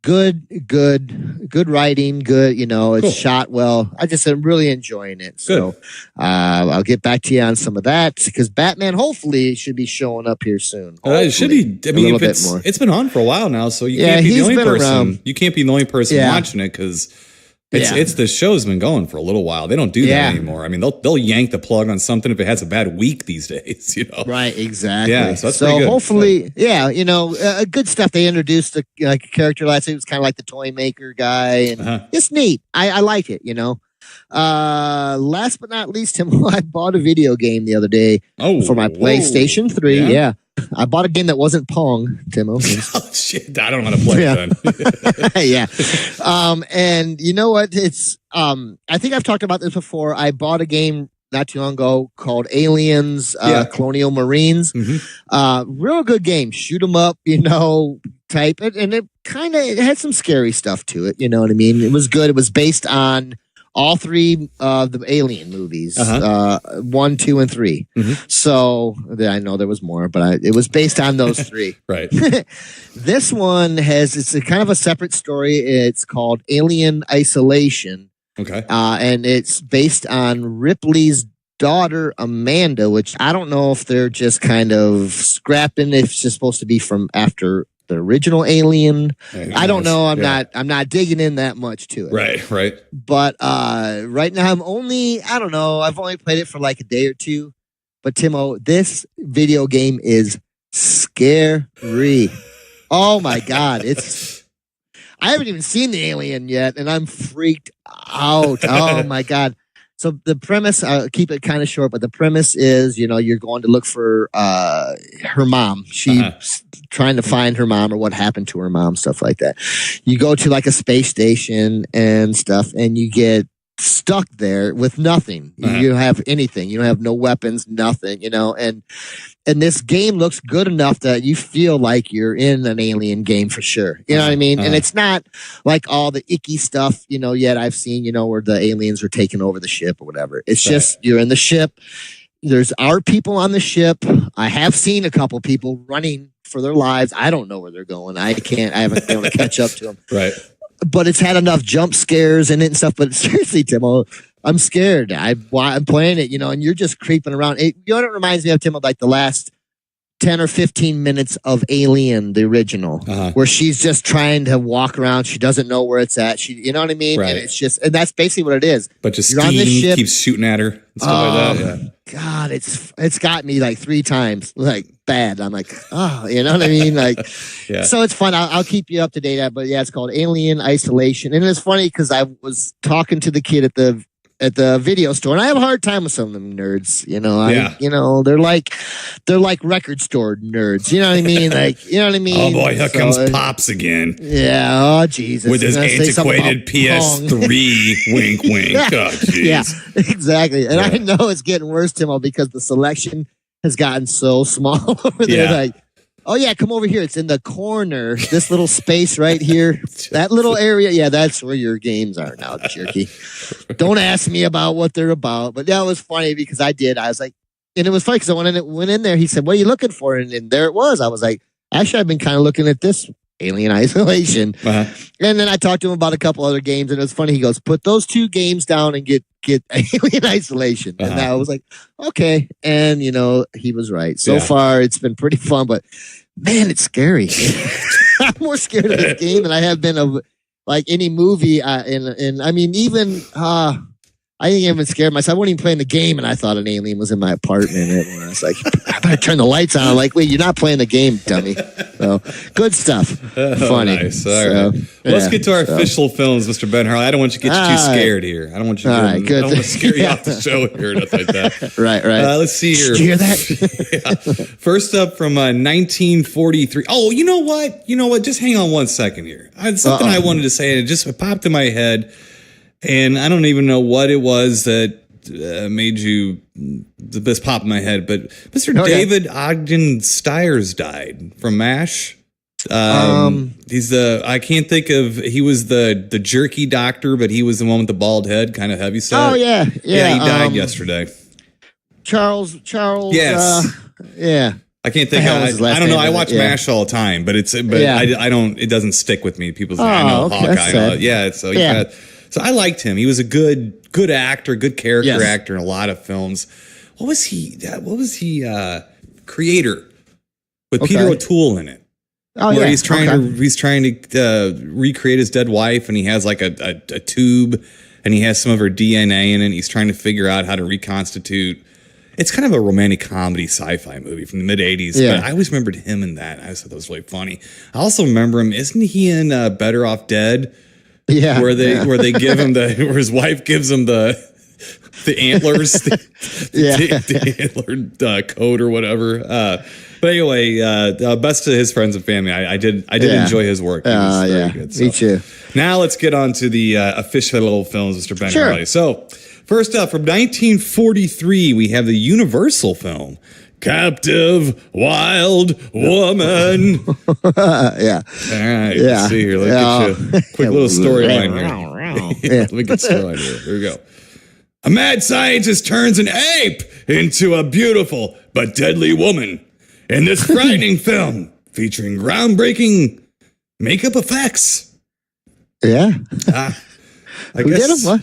good writing. Good, it's Cool. shot well. I'm really enjoying it. So I'll get back to you on some of that because Batman hopefully should be showing up here soon. It should be. I A mean, little if bit more. it's been on for a while now, so you Yeah, can't be the he's only been person. around. You can't be the only person Yeah. watching it because Yeah. it's the show's been going for a little while. They don't do Yeah. that anymore. I mean, they'll yank the plug on something if it has a bad week these days. Right, exactly. Yeah, so that's pretty good. hopefully, good stuff. They introduced a character last week. It was kind of like the toy maker guy, and Uh-huh. it's neat. I like it. Last but not least, Tim, I bought a video game the other day Oh, for my whoa. PlayStation 3. Yeah? Yeah. I bought a game that wasn't Pong, Timo. Oh shit! I don't know how to play Yeah. it then. Yeah. And you know what? It's I think I've talked about this before. I bought a game not too long ago called Aliens, Colonial Marines. Real good game. Shoot 'em up, type it. And it had some scary stuff to it. You know what I mean? It was good. It was based on all three of the Alien movies, 1, 2, and 3. So I know there was more, but it was based on those three. Right. This one it's a kind of a separate story. It's called Alien Isolation, Okay. and it's based on Ripley's daughter Amanda, which I don't know if they're just kind of scrapping if it's just supposed to be from after the original Alien. I don't know. I'm Yeah. not digging in that much to it. Right. But right now I've only played it for like a day or two. But Timo, this video game is scary. Oh my God. I haven't even seen the Alien yet, and I'm freaked out. Oh my God. So the premise, I'll keep it kind of short, but the premise is, you're going to look for her mom. She's trying to find her mom or what happened to her mom, stuff like that. You go to like a space station and stuff, and you get stuck there with nothing. You don't have anything. You don't have no weapons, nothing, and this game looks good enough that you feel like you're in an Alien game for sure. You know what I mean? And it's not like all the icky stuff, yet I've seen, where the aliens are taking over the ship or whatever. It's just you're in the ship. There's our people on the ship. I have seen a couple people running for their lives. I don't know where they're going. I haven't been able to catch up to them. Right. But it's had enough jump scares in it and stuff. But seriously, Timo, I'm scared. I'm playing it, and you're just creeping around. It reminds me of, Timo, like the last 10 or 15 minutes of Alien, the original, where she's just trying to walk around. She doesn't know where it's at. You know what I mean? Right. And that's basically what it is. But just you're on this steam ship, keeps shooting at her and stuff like that. Yeah. God, it's got me like 3 times, like bad. I'm like, you know what I mean? Like, Yeah. So it's fun. I'll keep you up to date. But yeah, it's called Alien Isolation, and it's funny because I was talking to the kid at the video store, and I have a hard time with some of them nerds. They're like record store nerds. You know what I mean? Like, you know what I mean? Oh boy, here comes Pops again. Yeah. Oh Jesus. With his antiquated PS3. Wink, wink. Yeah. Oh, jeez. Yeah, exactly. And I know it's getting worse, Timo, because the selection has gotten so small over there. Yeah. Like, oh yeah, come over here. It's in the corner. This little space right here. That little area. Yeah, that's where your games are now, jerky. Don't ask me about what they're about. But that was funny because I was like, and it was funny because I went in there. He said, "What are you looking for?" And there it was. I was like, actually, I've been kind of looking at this Alien Isolation. And then I talked to him about a couple other games, and it was funny. He goes, "Put those 2 games down and get Alien Isolation." And I was like, okay. And he was right. So far, it's been pretty fun, but man, it's scary. I'm more scared of this game than I have been of like any movie. And I mean, even I didn't even scare myself. I wasn't even playing the game, and I thought an alien was in my apartment. And I was like, I better turn the lights on. I'm like, wait, you're not playing the game, dummy. So good stuff. Funny. Nice. All right. Well, let's get to our official films, Mr. Ben Harley. I don't want you to get too scared here. I don't want you to I don't want to scare you off the show here or nothing like that. Right. Let's see here. Did you hear that? First up from 1943. Oh, you know what? Just hang on one second here. I had something I wanted to say, and it just popped in my head. And I don't even know what it was that made this pop in my head, but Mr. David Ogden Stiers died from MASH. He's I can't think of, he was the jerky doctor, but he was the one with the bald head, kind of heavy set. Oh yeah. Yeah, he died yesterday. Charles. Yes. Yeah. I can't think of it. I don't know. I watch MASH all the time, but I don't, it doesn't stick with me. People say, I know Hawkeye. So I liked him. He was a good actor, good character actor in a lot of films. What was he? Creator with Peter O'Toole in it. Oh, where he's trying to recreate his dead wife, and he has like a tube, and he has some of her DNA in it. And he's trying to figure out how to reconstitute. It's kind of a romantic comedy sci-fi movie from the mid '80s. Yeah. But I always remembered him in that. I thought that was really funny. I also remember him. Isn't he in Better Off Dead? Yeah, where they give him where his wife gives him the antlers, the antler coat or whatever. But anyway, best to his friends and family. I did enjoy his work. He was very good. So. Me too. Now let's get on to the official films, Mr. Ben Harley. So first up, from 1943, we have the Universal film. Captive Wild Woman. Yeah. All right. Let's see here. Let's get you a quick little storyline here. Let me get storyline here. Here we go. A mad scientist turns an ape into a beautiful but deadly woman in this frightening film featuring groundbreaking makeup effects. Yeah. I guess. What?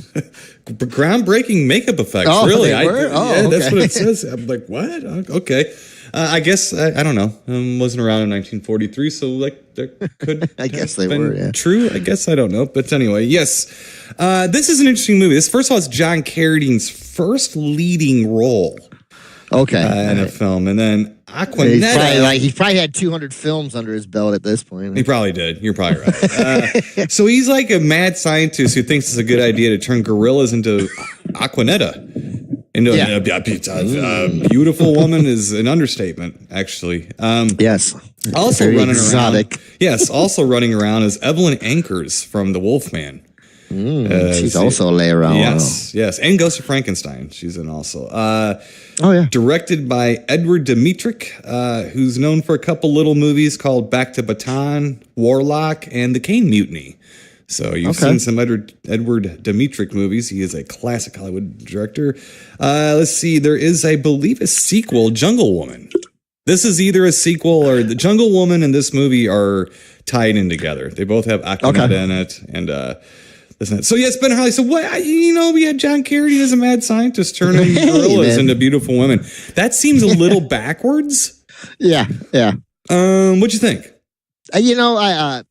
Groundbreaking makeup effects. Really? They were? That's what it says. I'm like, what? Okay. I guess I don't know. Wasn't around in 1943, so like that could. I guess they been were. Yeah. True. I guess I don't know, but anyway, yes. This is an interesting movie. This first of all, it's John Carradine's first leading role. Okay. In a film, and then Aquanetta. He probably had 200 films under his belt at this point. He probably did. You're probably right. So he's like a mad scientist who thinks it's a good idea to turn gorillas into Aquanetta. Into a beautiful woman is an understatement, actually. Yes. Also very running exotic. around. Yes, also running around is Evelyn Ankers from The Wolfman. She's also lay around. Yes, and Ghost of Frankenstein. She's in also. Yeah. Directed by Edward Dmytryk, who's known for a couple little movies called Back to Baton, Warlock, and The Caine Mutiny. So you've seen some Edward Dmytryk movies. He is a classic Hollywood director. Let's see. There is, I believe, a sequel, Jungle Woman. This is either a sequel or the Jungle Woman and this movie are tied in together. They both have Aquanetta in it, and so yes, Ben Harley. So what? We had John Carradine as a mad scientist turning gorillas into beautiful women. That seems a little backwards. Yeah. What'd you think? I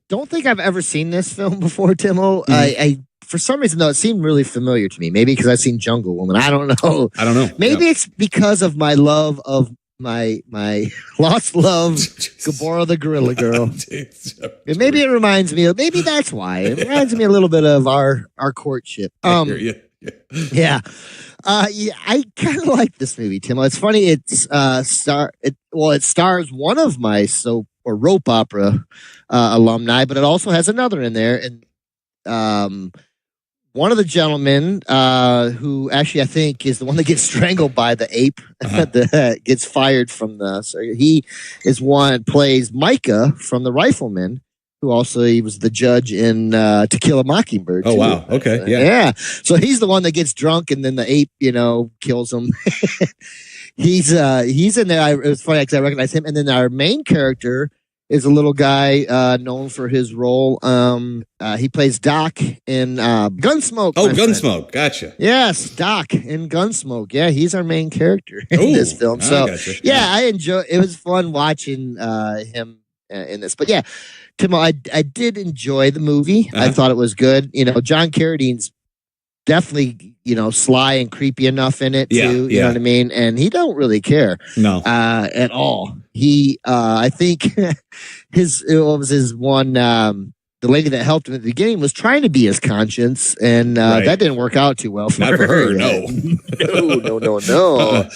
don't think I've ever seen this film before, Timo. I for some reason though, it seemed really familiar to me. Maybe because I've seen Jungle Woman. I don't know. Maybe it's because of my love of my lost love, Gabora the Gorilla Girl. Maybe it reminds me of. Maybe that's why it reminds me a little bit of our courtship. Yeah. I kind of like this movie, Tim. It's funny. It stars one of my soap or rope opera alumni, but it also has another in there, and one of the gentlemen who actually I think is the one that gets strangled by the ape that gets fired from the. So he is one plays Micah from The Rifleman. Who also he was the judge in To Kill a Mockingbird. Oh, wow. Okay. Yeah. So he's the one that gets drunk and then the ape, kills him. He's in there. It was funny because I recognize him. And then our main character is a little guy known for his role. He plays Doc in Gunsmoke. Oh, Gunsmoke. Gotcha. Yes, Doc in Gunsmoke. Yeah, he's our main character in this film. So I enjoy. It was fun watching him in this. But yeah. Tim, I did enjoy the movie. I thought it was good. John Carradine's definitely, sly and creepy enough in it too. You know what I mean? And he don't really care. No. At all. He I think his one the lady that helped him at the beginning was trying to be his conscience, and that didn't work out too well for Not her. for her, no. No.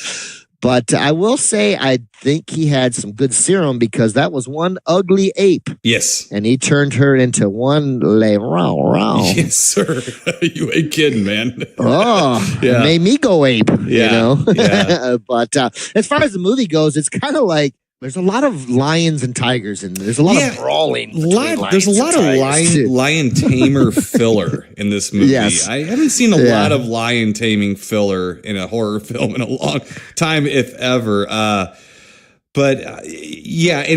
But I will say, I think he had some good serum because that was one ugly ape. Yes. And he turned her into one le row. Yes, sir. You ain't kidding, man. It made me go ape, Yeah. But as far as the movie goes, it's kind of like there's a lot of lions and tigers in there. There's a lot of brawling. There's a lot of lion tamer filler in this movie. Yes. I haven't seen a lot of lion taming filler in a horror film in a long time, if ever. And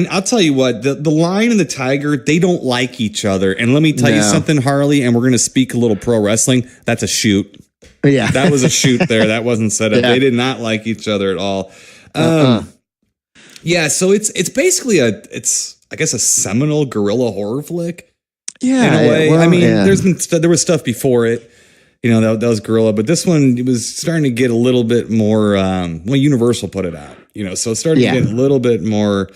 I'll tell you what, the lion and the tiger, they don't like each other. And let me tell you something, Harley, and we're going to speak a little pro wrestling. That's a shoot. Yeah. That was a shoot there. That wasn't set up. They did not like each other at all. Yeah, so it's basically a seminal guerrilla horror flick. Yeah, in a way. There was stuff before it, that was guerrilla, but this one it was starting to get a little bit more. Universal put it out, so it started to get a little bit more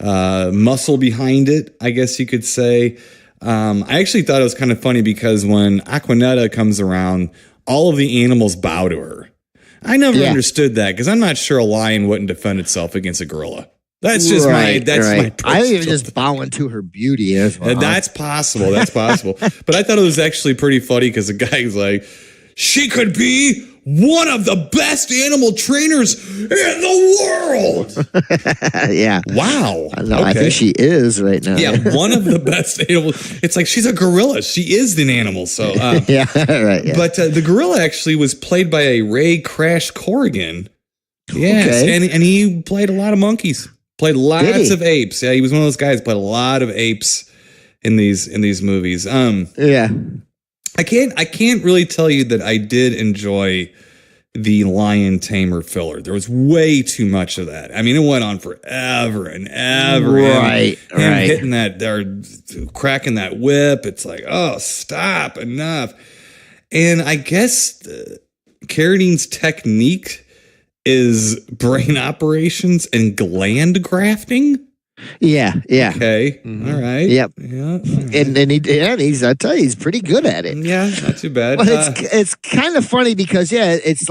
muscle behind it, I guess you could say. I actually thought it was kind of funny because when Aquanetta comes around, all of the animals bow to her. I never understood that because I'm not sure a lion wouldn't defend itself against a gorilla. That's just my. I even just bowing to her beauty as well. That's possible. But I thought it was actually pretty funny because the guy's like, she could be one of the best animal trainers in the world. Yeah. Wow. I think she is right now. Yeah, one of the best animals. It's like she's a gorilla. She is an animal. So right. Yeah. But the gorilla actually was played by a Ray Crash Corrigan. Yes, and he played a lot of monkeys. Played lots of apes. Yeah, he was one of those guys. Played a lot of apes in these movies. I can't really tell you that I did enjoy the lion tamer filler. There was way too much of that. I mean, it went on forever and ever. Right, and hitting that, they're cracking that whip. It's like, oh, stop, enough. And I guess Carradine's technique is brain operations and gland grafting. Yeah. Okay. All right. Yep. Yeah. And he's I tell you, he's pretty good at it. Yeah, not too bad. But it's kind of funny because it is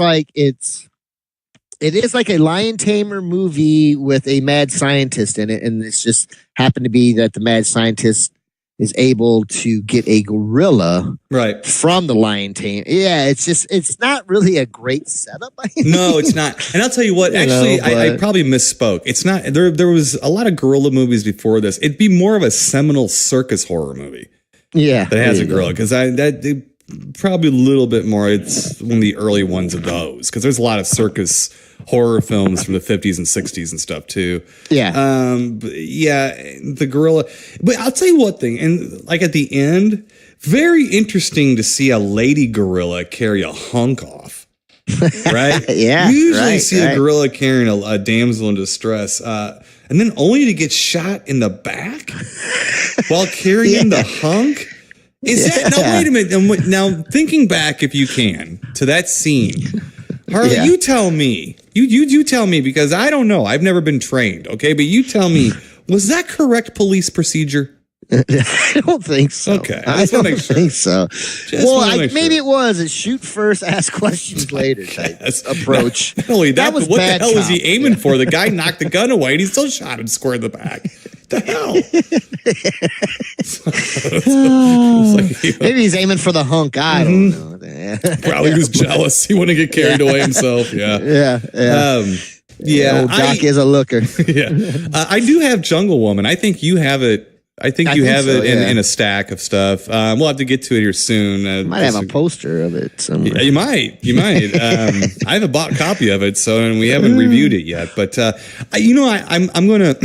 like a lion tamer movie with a mad scientist in it, and it's just happened to be that the mad scientist is able to get a gorilla right from the lion tamer. Yeah, it's not really a great setup. No, it's not. And I'll tell you what, actually, I probably misspoke. It's not. There was a lot of gorilla movies before this. It'd be more of a seminal circus horror movie. Yeah, that has a gorilla, because probably a little bit more. It's one of the early ones of those, because there's a lot of circus horror films from the 50s and 60s and stuff too. Yeah. The gorilla. But I'll tell you one thing, and like at the end, very interesting to see a lady gorilla carry a hunk off. Right? Yeah. You usually see a gorilla carrying a damsel in distress, and then only to get shot in the back while carrying the hunk. Is that, now wait a minute. Now thinking back, if you can, to that scene, Harley, you tell me. You tell me, because I don't know. I've never been trained, okay? But you tell me, was that correct police procedure? I don't think so. Okay. I don't think so. Maybe it was a shoot first, ask questions later type approach. Not only that, was but what the hell was he aiming for? The guy knocked the gun away and he still shot him square in the back. The hell? Maybe he's aiming for the hunk. I don't know. Probably was jealous. He wanted to get carried away himself. Yeah. Old Doc is a looker. I do have Jungle Woman. I think you have it. In a stack of stuff. We'll have to get to it here soon. Might have a poster of it somewhere. You might. I have a bought copy of it, and we haven't reviewed it yet. But I'm gonna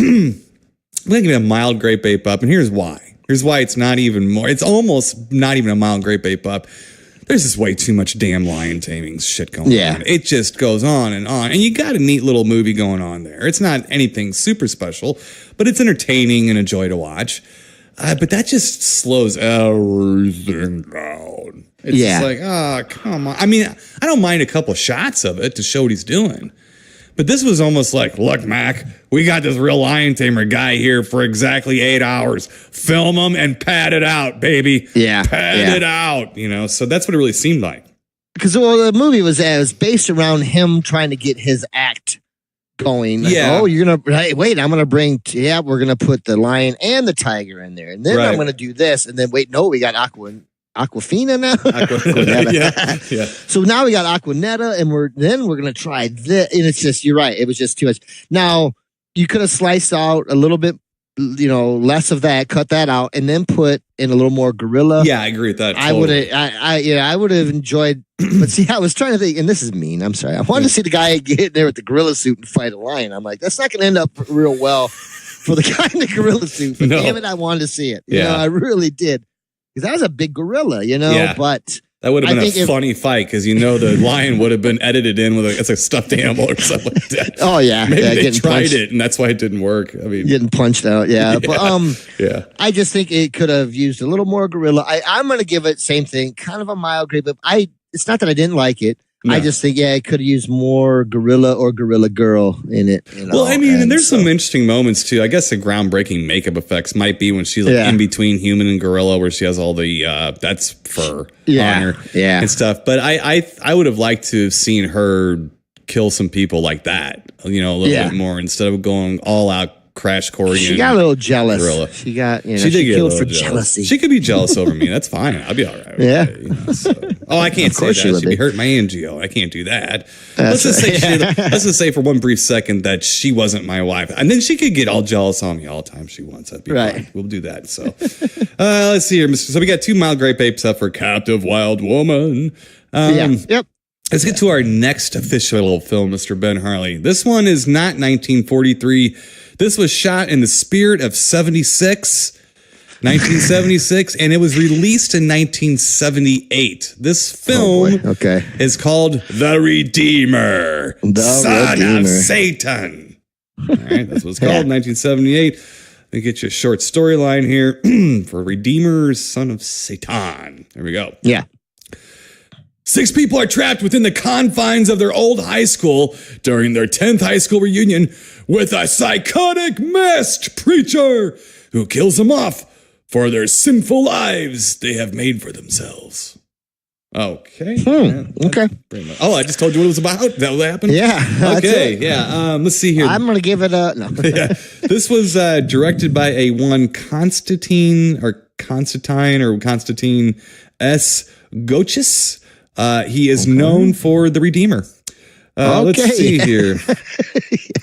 give it a mild Great Ape up, and here's why. Here's why it's not even more. It's almost not even a mild Great Ape up. There's just way too much damn lion taming shit going on. It just goes on. And you got a neat little movie going on there. It's not anything super special, but it's entertaining and a joy to watch. But that just slows everything down. It's just like, oh, come on. I mean, I don't mind a couple of shots of it to show what he's doing. But this was almost like, look, Mac, we got this real lion tamer guy here for exactly 8 hours. Film him and pad it out, baby. Yeah. Pad it out, So that's what it really seemed like. Because the movie was based around him trying to get his act going. Like, you're going to, wait, I'm going to bring, we're going to put the lion and the tiger in there. And then I'm going to do this. And then, wait, no, we got Aquafina now. Yeah. So now we got Aquanetta, and we're going to try this. And it's just, you're right. It was just too much. Now you could have sliced out a little bit, less of that, cut that out, and then put in a little more gorilla. Yeah, I agree with that. Totally. I would have enjoyed. But see, I was trying to think, and this is mean. I'm sorry. I wanted to see the guy get in there with the gorilla suit and fight a lion. I'm like, that's not going to end up real well for the guy in the gorilla suit. But damn it, I wanted to see it. I really did. Because that was a big gorilla, but that would have been a funny fight, because the lion would have been edited in with a stuffed animal or something like that. Oh yeah, maybe they tried it and that's why it didn't work. I mean, getting punched out, But I just think it could have used a little more gorilla. I'm going to give it same thing, kind of a mild grade, but it's not that I didn't like it. No. I just think, it could have used more gorilla or gorilla girl in it. Well, I mean, and there's some interesting moments too. I guess the groundbreaking makeup effects might be when she's in between human and gorilla, where she has all the that's fur on her and stuff. But I would have liked to have seen her kill some people like that, a little bit more, instead of going all out Crash Corrigan. She got a little jealous. Gorilla. She got, she did get killed for jealousy. She could be jealous over me. That's fine. I'll be all right. I can't say that. She'd be hurting my angio. I can't do that. Let's just say for one brief second that she wasn't my wife, and then she could get all jealous on me all the time she wants. That'd be fine. We'll do that. So let's see here. So we got 2 mild Great Apes up for Captive Wild Woman. Yep. Let's get to our next official film, Mr. Ben Harley. This one is not 1943. This was shot in the spirit of 76. 1976, and it was released in 1978. This film is called The Redeemer, Son of Satan. All right, that's what it's called, 1978. Let me get you a short storyline here for Redeemer, Son of Satan. There we go. Yeah. 6 people are trapped within the confines of their old high school during their 10th high school reunion with a psychotic masked preacher who kills them off for their sinful lives they have made for themselves. Okay. Okay. Oh, I just told you what it was about. That what happened? Yeah. Okay. Yeah. Let's see here. I'm going to give it a no. Yeah. This was directed by a one Constantine S. Gochis. He is known for The Redeemer. Let's see here.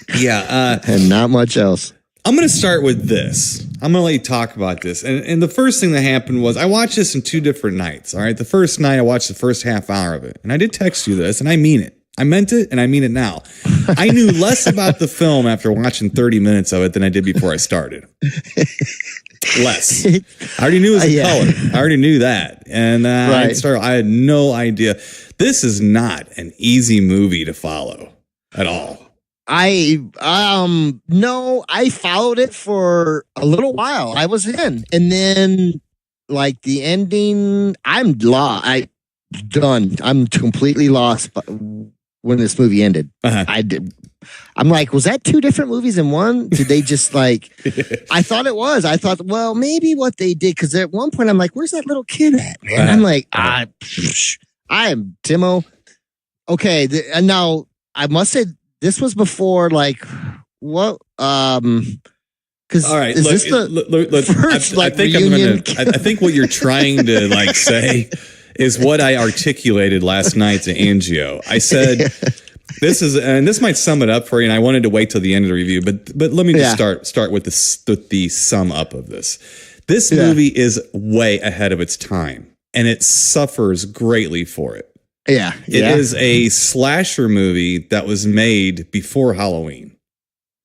And not much else. I'm going to start with this. I'm going to let you talk about this. And the first thing that happened was I watched this in 2 different nights. All right. The first night I watched the first half hour of it. And I did text you this, and I mean it. I meant it, and I mean it now. I knew less about the film after watching 30 minutes of it than I did before I started. Less. I already knew it was color. I already knew that. And I had no idea. This is not an easy movie to follow at all. No, I followed it for a little while. I was in, and then like the ending, I'm lost. I'm completely lost when this movie ended. I'm like, was that 2 different movies in one? Did they just like, I thought it was. I thought, well, maybe what they did. Cause at one point I'm like, where's that little kid at, man? I'm like, I am Timo. Okay. And now I must say this was before like, what, cause all right, is this the first reunion? I think what you're trying to like say is what I articulated last night to Angio. I said, this might sum it up for you, and I wanted to wait till the end of the review, but let me just start with the sum up of this. This movie is way ahead of its time, and it suffers greatly for it. Yeah. It is a slasher movie that was made before Halloween.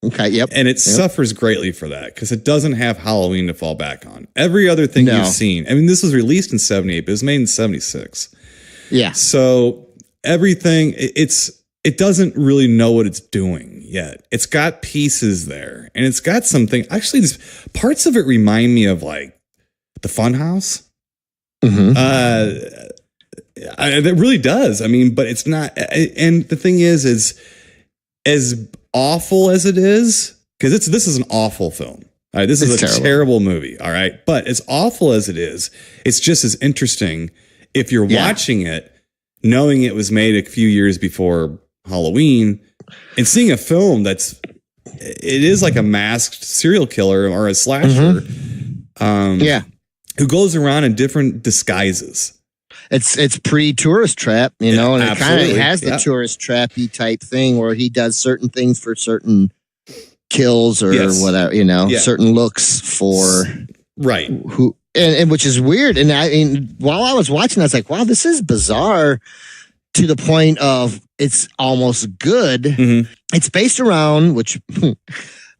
Okay, yep. And it suffers greatly for that because it doesn't have Halloween to fall back on. Every other thing you've seen, I mean, this was released in 78, but it was made in 76. Yeah. So everything, it doesn't really know what it's doing yet. It's got pieces there, and it's got something. Actually, parts of it remind me of like the Funhouse. It really does. I mean, but it's not. And the thing is as awful as it is, because this is an awful film. All right, this is a terrible movie. All right, but as awful as it is, it's just as interesting if you're watching it, knowing it was made a few years before Halloween, and seeing a film it is like a masked serial killer or a slasher, who goes around in different disguises. It's pre-tourist trap, and it kind of has the tourist trappy type thing where he does certain things for certain kills or whatever, certain looks for who, and which is weird. And I mean, while I was watching, I was like, wow, this is bizarre to the point of it's almost good. Mm-hmm. It's based around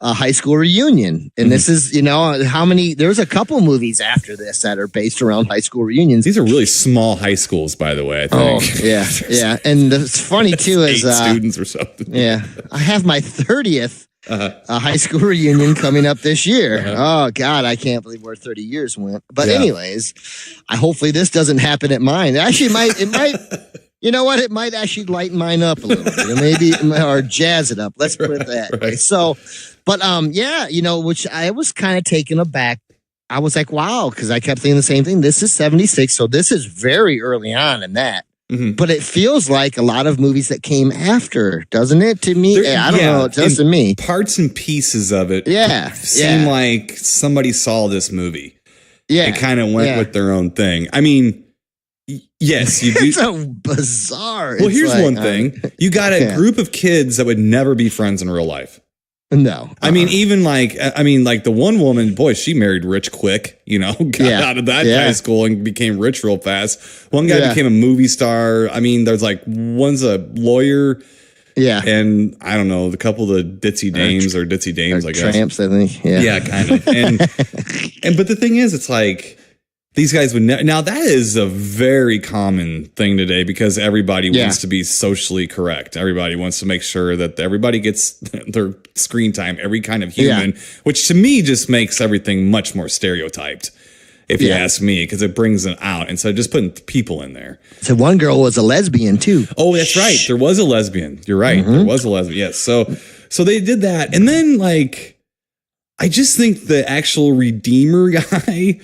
a high school reunion. And this is, there's a couple movies after this that are based around high school reunions. These are really small high schools, by the way, I think. Oh, yeah. And it's funny too is students or something. Yeah. I have my 30th high school reunion coming up this year. Oh God, I can't believe where 30 years went. But anyways, hopefully this doesn't happen at mine. Actually, it might you know what? It might actually lighten mine up a little bit, maybe, or jazz it up. Let's put it that way. So, but which I was kind of taken aback. I was like, wow, because I kept thinking the same thing. This is 76, so this is very early on in that. Mm-hmm. But it feels like a lot of movies that came after, doesn't it? To me, I don't know. It does to me. Parts and pieces of it, seem like somebody saw this movie, and kind of went with their own thing. I mean. Yes, you do. It's so bizarre. Well, here's one thing. You got a group of kids that would never be friends in real life. No. I mean, even like the one woman, boy, she married rich quick, got out of that high school and became rich real fast. One guy became a movie star. I mean, there's like, one's a lawyer. Yeah. And I don't know, the couple of the ditzy dames or ditzy dames, I guess. Tramps, I think. Yeah. Yeah, kind of. But the thing is, it's like these guys would now that is a very common thing today because everybody wants to be socially correct. Everybody wants to make sure that everybody gets their screen time, every kind of human, which to me just makes everything much more stereotyped. If you ask me, because it brings it out. And so just putting people in there. So one girl was a lesbian too. Oh, that's right. There was a lesbian. You're right. There was a lesbian. Yes. So they did that. And then like, I just think the actual Redeemer guy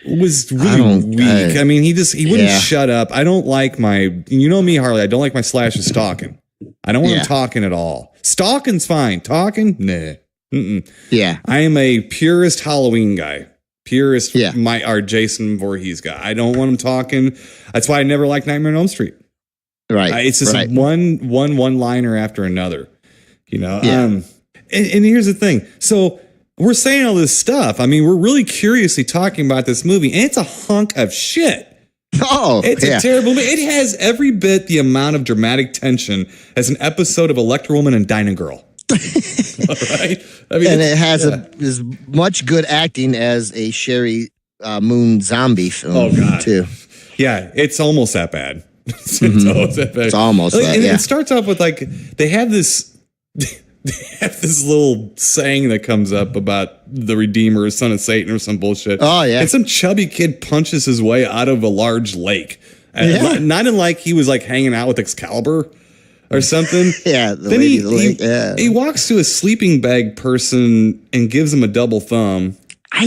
was really weak. I mean, he wouldn't shut up. I don't like you know me, Harley. I don't like my slashers talking. I don't want him talking at all. Stalking's fine. Talking? Nah. Mm-mm. Yeah. I am a purist Halloween guy. Purist, our Jason Voorhees guy. I don't want him talking. That's why I never liked Nightmare on Elm Street. Right. It's just one liner after another, you know? Yeah. And here's the thing. So we're saying all this stuff. I mean, we're really curiously talking about this movie, and it's a hunk of shit. Oh, it's a terrible movie. It has every bit the amount of dramatic tension as an episode of Electra Woman and Dyna Girl. All right. I mean, and it has as much good acting as a Sherry Moon zombie film. Oh God, too. Yeah, it's almost that bad. It's almost that. And it starts off with like they have this little saying that comes up about the Redeemer, son of Satan, or some bullshit. Oh yeah, and some chubby kid punches his way out of a large lake. Not in like he was like hanging out with Excalibur or something. Then he walks to a sleeping bag person and gives him a double thumb.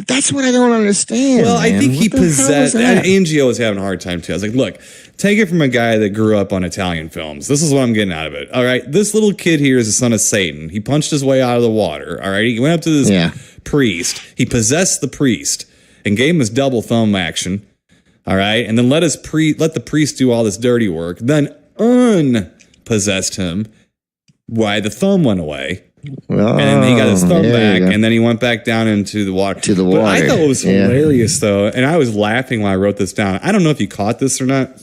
That's what I don't understand. Well, I think he possessed. Angio was having a hard time too. I was like, look, take it from a guy that grew up on Italian films. This is what I'm getting out of it. All right, this little kid here is the son of Satan. He punched his way out of the water. All right, he went up to this priest. He possessed the priest and gave him his double thumb action. All right, and then let the priest do all this dirty work. Then unpossessed him. Why the thumb went away. And then he got his thumb back, and then he went back down into the water. But I thought it was hilarious, though, and I was laughing while I wrote this down. I don't know if you caught this or not,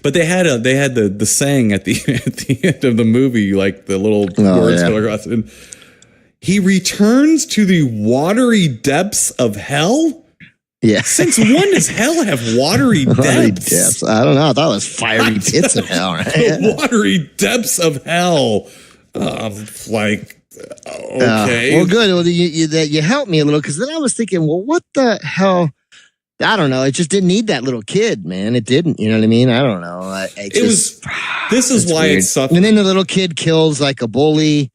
but they had the saying at the end of the movie, like the little words go across. And he returns to the watery depths of hell. Yeah. Since when does hell have watery depths? I don't know. I thought it was fiery pits of hell. Right? The watery depths of hell. Okay. Well, good. Well, you helped me a little because then I was thinking, well, what the hell? I don't know. It just didn't need that little kid, man. It didn't. You know what I mean? I don't know. This is why it's suffering. And then the little kid kills like a bully.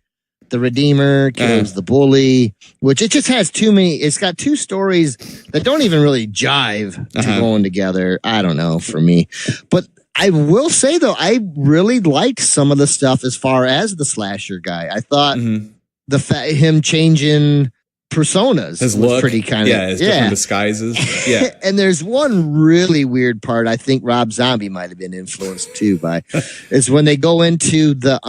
The Redeemer kills the bully, which it just has too many. It's got two stories that don't even really jive to going together. I don't know for me, but I will say though, I really liked some of the stuff as far as the slasher guy. I thought him changing personas his was look, pretty kind of his different disguises. Yeah, and there's one really weird part. I think Rob Zombie might have been influenced too by is when they go into the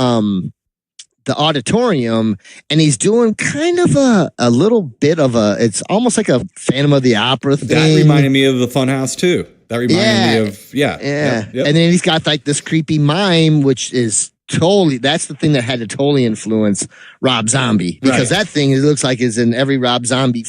auditorium and he's doing kind of a little bit of it's almost like a Phantom of the Opera thing. That reminded me of the Funhouse too. That reminded me of Yep. And then he's got like this creepy mime, which is that's the thing that had to totally influence Rob Zombie because that thing it looks like is in every Rob Zombie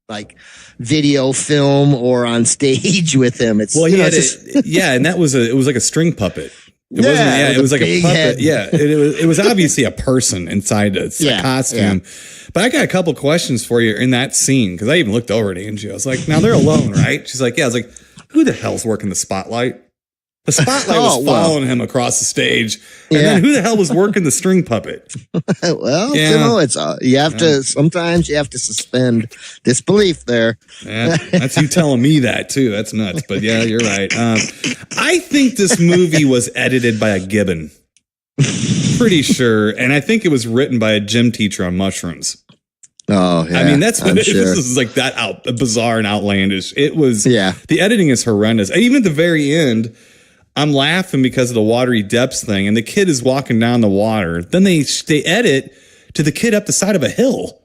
like video film or on stage with him. It's and that was it was like a string puppet. It wasn't. It was like a puppet. Head. Yeah, it was obviously a person inside a costume. Yeah. But I got a couple questions for you in that scene because I even looked over at Angie. I was like, "Now they're alone, right?" She's like, "Yeah." I was like, "Who the hell's working the spotlight?" The spotlight was following him across the stage, and then who the hell was working the string puppet? Well, you know, it's you have to sometimes you have to suspend disbelief there. Yeah, that's you telling me that too. That's nuts. But yeah, you're right. I think this movie was edited by a Gibbon. Pretty sure, and I think it was written by a gym teacher on mushrooms. Oh, yeah. I mean, that's what this is like that bizarre and outlandish. It was. Yeah. The editing is horrendous. Even at the very end. I'm laughing because of the watery depths thing, and the kid is walking down the water. Then they edit to the kid up the side of a hill.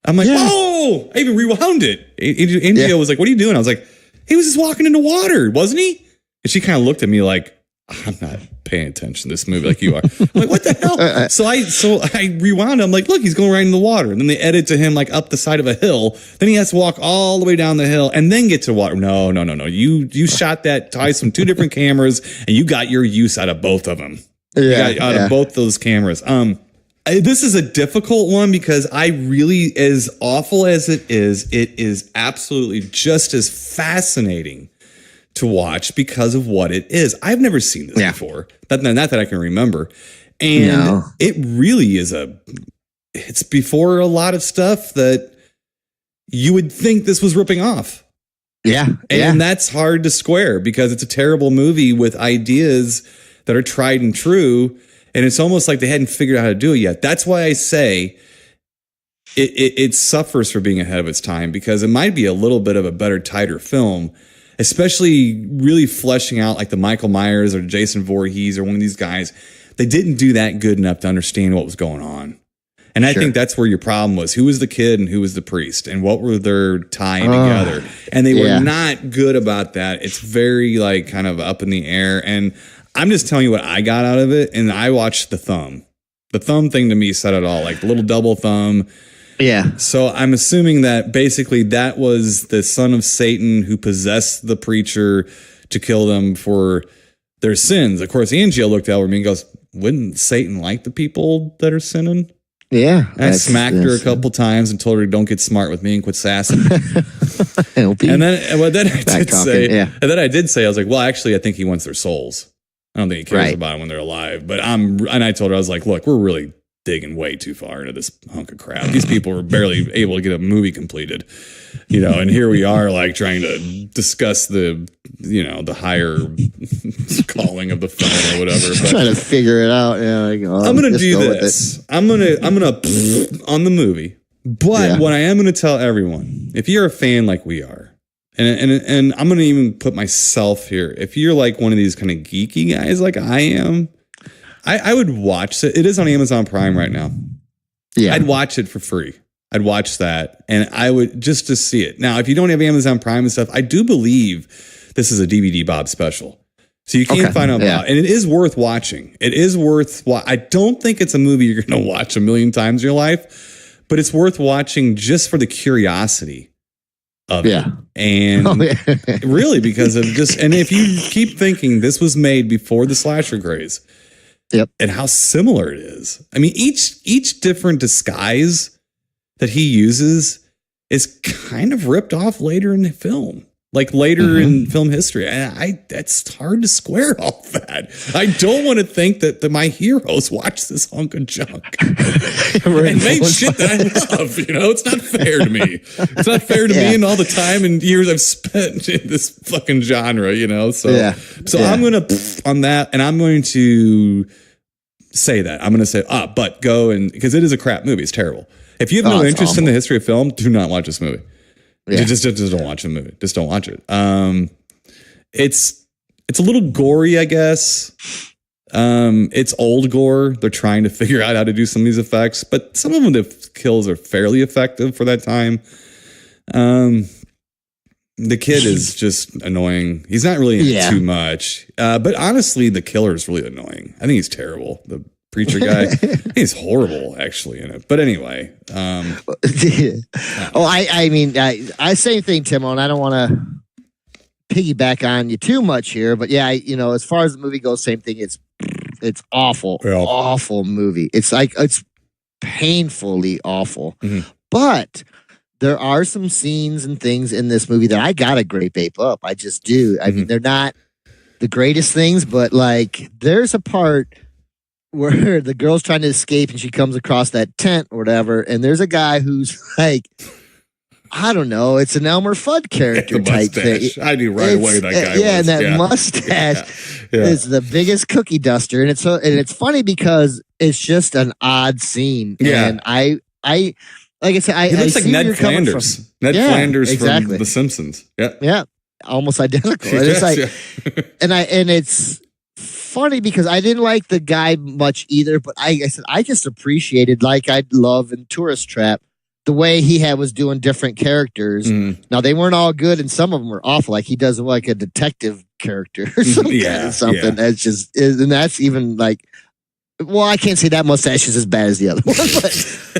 I'm like, oh, I even rewound it. Angio was like, what are you doing? I was like, he was just walking into water, wasn't he? And she kind of looked at me like, I'm not paying attention to this movie like you are. I'm like, what the hell? So I rewound. I'm like, look, he's going right in the water. And then they edit to him like up the side of a hill. Then he has to walk all the way down the hill and then get to water. No. You shot that twice from 2 different cameras, and you got your use out of both of them. Yeah, out of both those cameras. This is a difficult one because I really, as awful as it is absolutely just as fascinating to watch because of what it is. I've never seen this before. Not that I can remember. And it really is it's before a lot of stuff that you would think this was ripping off. Yeah. And that's hard to square because it's a terrible movie with ideas that are tried and true. And it's almost like they hadn't figured out how to do it yet. That's why I say it suffers for being ahead of its time, because it might be a little bit of a better, tighter film, especially really fleshing out like the Michael Myers or Jason Voorhees or one of these guys. They didn't do that good enough to understand what was going on. And I think that's where your problem was. Who was the kid and who was the priest, and what were their tying together? And they were not good about that. It's very like kind of up in the air. And I'm just telling you what I got out of it. And I watched The Thumb. The thumb thing to me said it all, like the little double thumb. Yeah. So I'm assuming that basically that was the son of Satan who possessed the preacher to kill them for their sins. Of course, Angel looked over me and goes, wouldn't Satan like the people that are sinning? Yeah. I smacked her a couple times and told her, don't get smart with me and quit sassing. And then I did say, I was like, well, actually, I think he wants their souls. I don't think he cares about them when they're alive. But I told her, I was like, look, we're really digging way too far into this hunk of crap. These people were barely able to get a movie completed, and here we are like trying to discuss the higher calling of the film or whatever. But trying to figure it out. Yeah, I'm going to do this. I'm going to on the movie. But what I am going to tell everyone, if you're a fan like we are, and I'm going to even put myself here, if you're like one of these kind of geeky guys like I am, I would watch it. It is on Amazon Prime right now. Yeah. I'd watch it for free. I'd watch that, and I would just to see it. Now, if you don't have Amazon Prime and stuff, I do believe this is a DVD Bob special. So you can find out about, and it is worth watching. It is worth, I don't think it's a movie you're going to watch a million times in your life, but it's worth watching just for the curiosity of it. And really because of and if you keep thinking this was made before the slasher craze, and how similar it is. I mean, each different disguise that he uses is kind of ripped off later in the film, like later in film history. And that's hard to square all that. I don't want to think that my heroes watch this hunk of junk and made shit that I love. It's not fair to me. It's not fair to me and all the time and years I've spent in this fucking genre, So I'm going to on that, and I'm going to say that. I'm going to say, but go because it is a crap movie. It's terrible. If you have no interest in the history of film, do not watch this movie. Yeah. Just don't watch the movie. Just don't watch it. It's a little gory, I guess. It's old gore. They're trying to figure out how to do some of these effects, but some of them, the kills are fairly effective for that time. The kid is just annoying. He's not really in it too much. But honestly, the killer is really annoying. I think he's terrible. The preacher guy, he's horrible actually in it. But anyway, I mean, I same thing, Timo, and I don't want to piggyback on you too much here, but as far as the movie goes, same thing. It's awful, awful movie. It's like it's painfully awful, but there are some scenes and things in this movie that I gotta ape up. I just do. I mean, they're not the greatest things, but like there's a part where the girl's trying to escape and she comes across that tent or whatever, and there's a guy who's like, I don't know, it's an Elmer Fudd character type thing. I knew right away that guy was. And that mustache is the biggest cookie duster, and it's funny because it's just an odd scene. Yeah. And I like I said, he looks like Ned Flanders. Ned Flanders from The Simpsons. Yeah. Yeah. Almost identical. And it's like and it's funny because I didn't like the guy much either, but I said I just appreciated, like I love in Tourist Trap, the way he was doing different characters. Now they weren't all good, and some of them were awful. Like he does like a detective character or something. That's just, and that's even like. Well, I can't say that mustache is as bad as the other one, but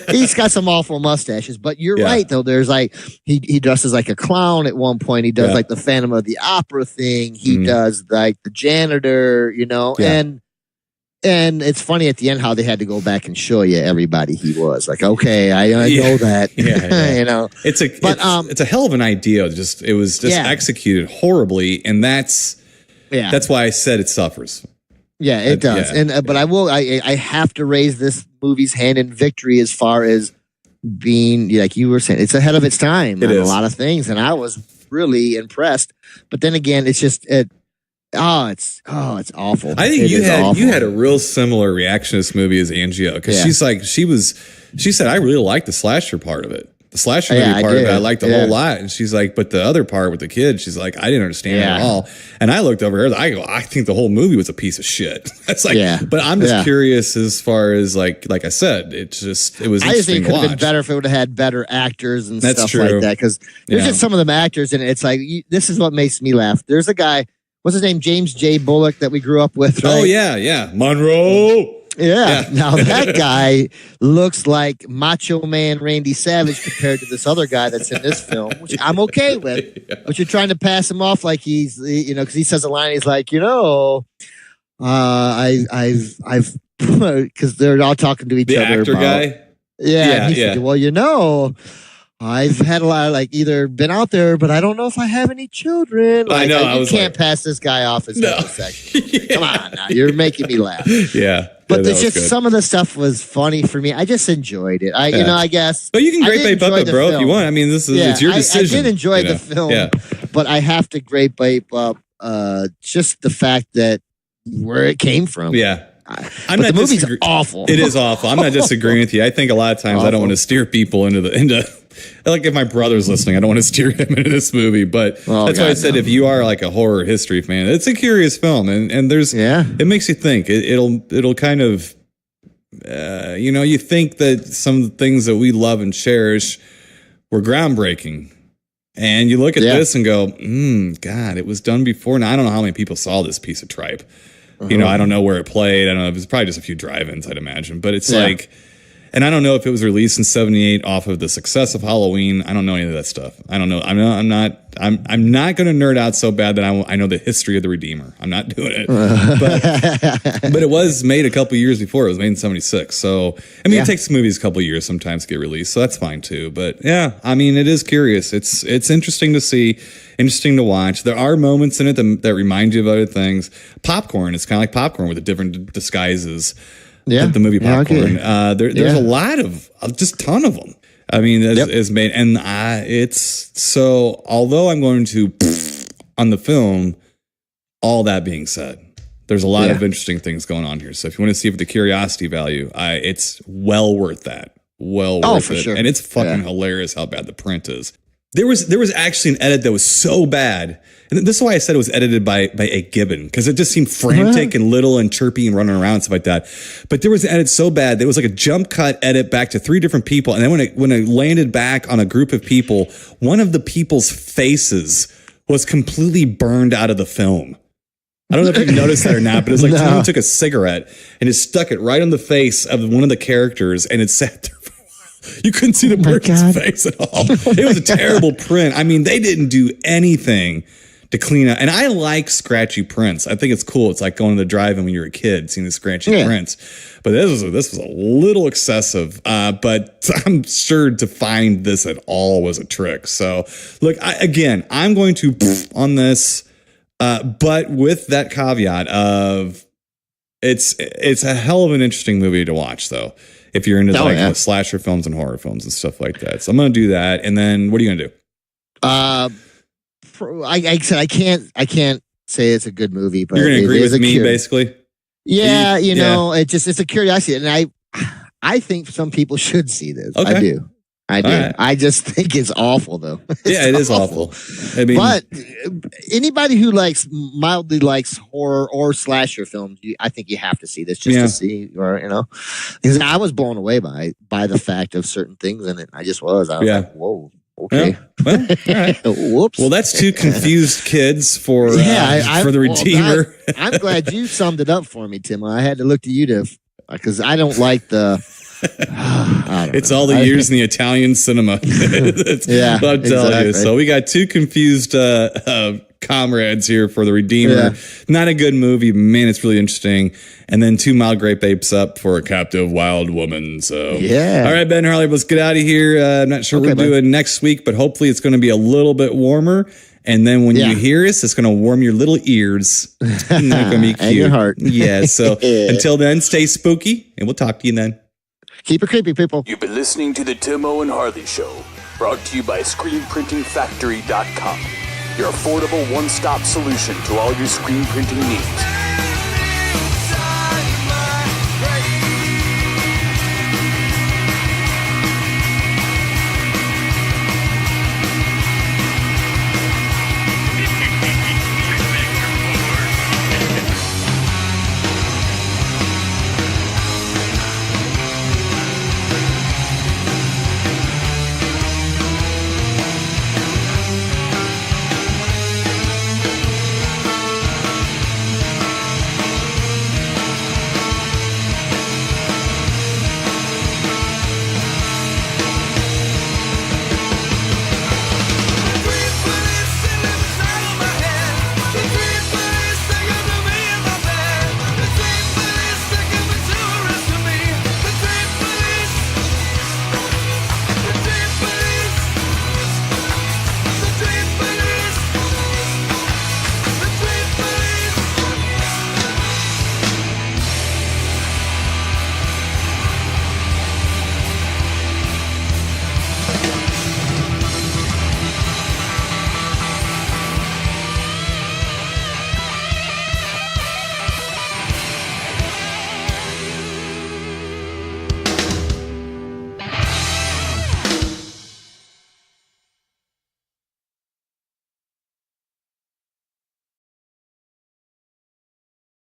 he's got some awful mustaches. But you're right, though. There's like he dresses like a clown at one point. He does like the Phantom of the Opera thing. He does like the janitor, and it's funny at the end how they had to go back and show you everybody he was. Like, okay, I know that. It's a hell of an idea. It was just executed horribly, and that's why I said it suffers. Yeah, it does. And but I have to raise this movie's hand in victory as far as being, like you were saying, it's ahead of its time on a lot of things, and I was really impressed. But then again, it's just it's awful. I think you had a real similar reaction to this movie as Angio, because she said I really liked the slasher part of it. The slasher movie part of it, I liked a whole lot. And she's like, but the other part with the kid, she's like, I didn't understand it at all. And I looked over here, I think the whole movie was a piece of shit. That's like, but I'm just curious as far as like I said, it was I just think it could have been better if it would have had better actors and stuff like that. Because there's just some of them actors in it. It's like, this is what makes me laugh. There's a guy, what's his name? James J. Bullock that we grew up with. Right? Oh, yeah. Monroe. Yeah. Now that guy looks like Macho Man Randy Savage compared to this other guy that's in this film, which I'm okay with. But you're trying to pass him off like he's, because he says a line, he's like, I've because they're all talking to each other. The actor guy. Yeah. Said, well, I've had a lot of either been out there, but I don't know if I have any children. I know. You can't pass this guy off as homosexual. Come on now. You're making me laugh. Yeah. But there's just some of the stuff was funny for me. I just enjoyed it. I guess. But you can great babe up it, bro, if you want. I mean, it's your decision. I did enjoy the film, but I have to great babe up just the fact that where it came from. Yeah. The movie's awful. It is awful. I'm not disagreeing with you. I think a lot of times I don't want to steer people into like if my brother's listening, I don't want to steer him into this movie. But that's why I said if you are like a horror history fan, it's a curious film, and there's it makes you think. It'll kind of you think that some of the things that we love and cherish were groundbreaking. And you look at this and go, God, it was done before. Now I don't know how many people saw this piece of tripe. I don't know where it played. I don't know. It was probably just a few drive-ins, I'd imagine. But it's like, and I don't know if it was released in '78 off of the success of Halloween. I don't know any of that stuff. I don't know. I'm not going to nerd out so bad that I know the history of the Redeemer. I'm not doing it. But it was made a couple years before. It was made in '76. So I mean, it takes movies a couple years sometimes to get released. So that's fine too. But yeah, I mean, it is curious. It's interesting to see. Interesting to watch. There are moments in it that remind you of other things. Popcorn. It's kind of like popcorn with the different disguises. Yeah, the movie Popcorn. There's a lot of just ton of them. I mean, is made, and it's so. Although I'm going to on the film. All that being said, there's a lot of interesting things going on here. So if you want to see if the curiosity value, it's well worth that. Well worth it, sure. And it's fucking hilarious how bad the print is. There was actually an edit that was so bad, and this is why I said it was edited by a Gibbon, because it just seemed frantic and little and chirpy and running around and stuff like that. But there was an edit so bad that it was like a jump cut edit back to 3 different people, and then when it landed back on a group of people, one of the people's faces was completely burned out of the film. I don't know if you noticed that or not, but it's like someone took a cigarette and it stuck it right on the face of one of the characters, and it sat there. You couldn't see the person's face at all. It was a terrible print. I mean, they didn't do anything to clean up. And I like scratchy prints. I think it's cool. It's like going to the drive-in when you're a kid, seeing the scratchy prints. But this was a little excessive. But I'm sure to find this at all was a trick. So, look, I'm going to on this, but with that caveat of it's a hell of an interesting movie to watch, though. If you're into slasher films and horror films and stuff like that. So I'm going to do that. And then what are you going to do? I said, I can't say it's a good movie, but you're going to agree with me basically. Yeah. It's a curiosity. And I think some people should see this. Okay. I do. I do. Right. I just think it's awful, though. Yeah, it is awful. I mean, but anybody who mildly likes horror or slasher films, I think you have to see this just to see, or because I was blown away by the fact of certain things in it. I just was. I was like, whoa. Okay. Yeah. Well, all right. Whoops. Well, that's two confused kids for the Redeemer. I'm glad you summed it up for me, Tim. I had to look to you because I don't like the. It's all the years in the Italian cinema. Yeah, I'll tell you. So we got two confused comrades here for the Redeemer. Yeah. Not a good movie, man. It's really interesting. And then two mild grape apes up for a captive wild woman. So yeah. All right, Ben Harley, let's get out of here. I'm not sure what we're doing next week, but hopefully it's going to be a little bit warmer. And then when you hear us, it's going to warm your little ears. It's not going to be cute. And your heart. Yeah. So until then, stay spooky, and we'll talk to you then. Keep it creepy, people. You've been listening to the Tim Owen Harley Show, brought to you by ScreenPrintingFactory.com, your affordable one-stop solution to all your screen printing needs.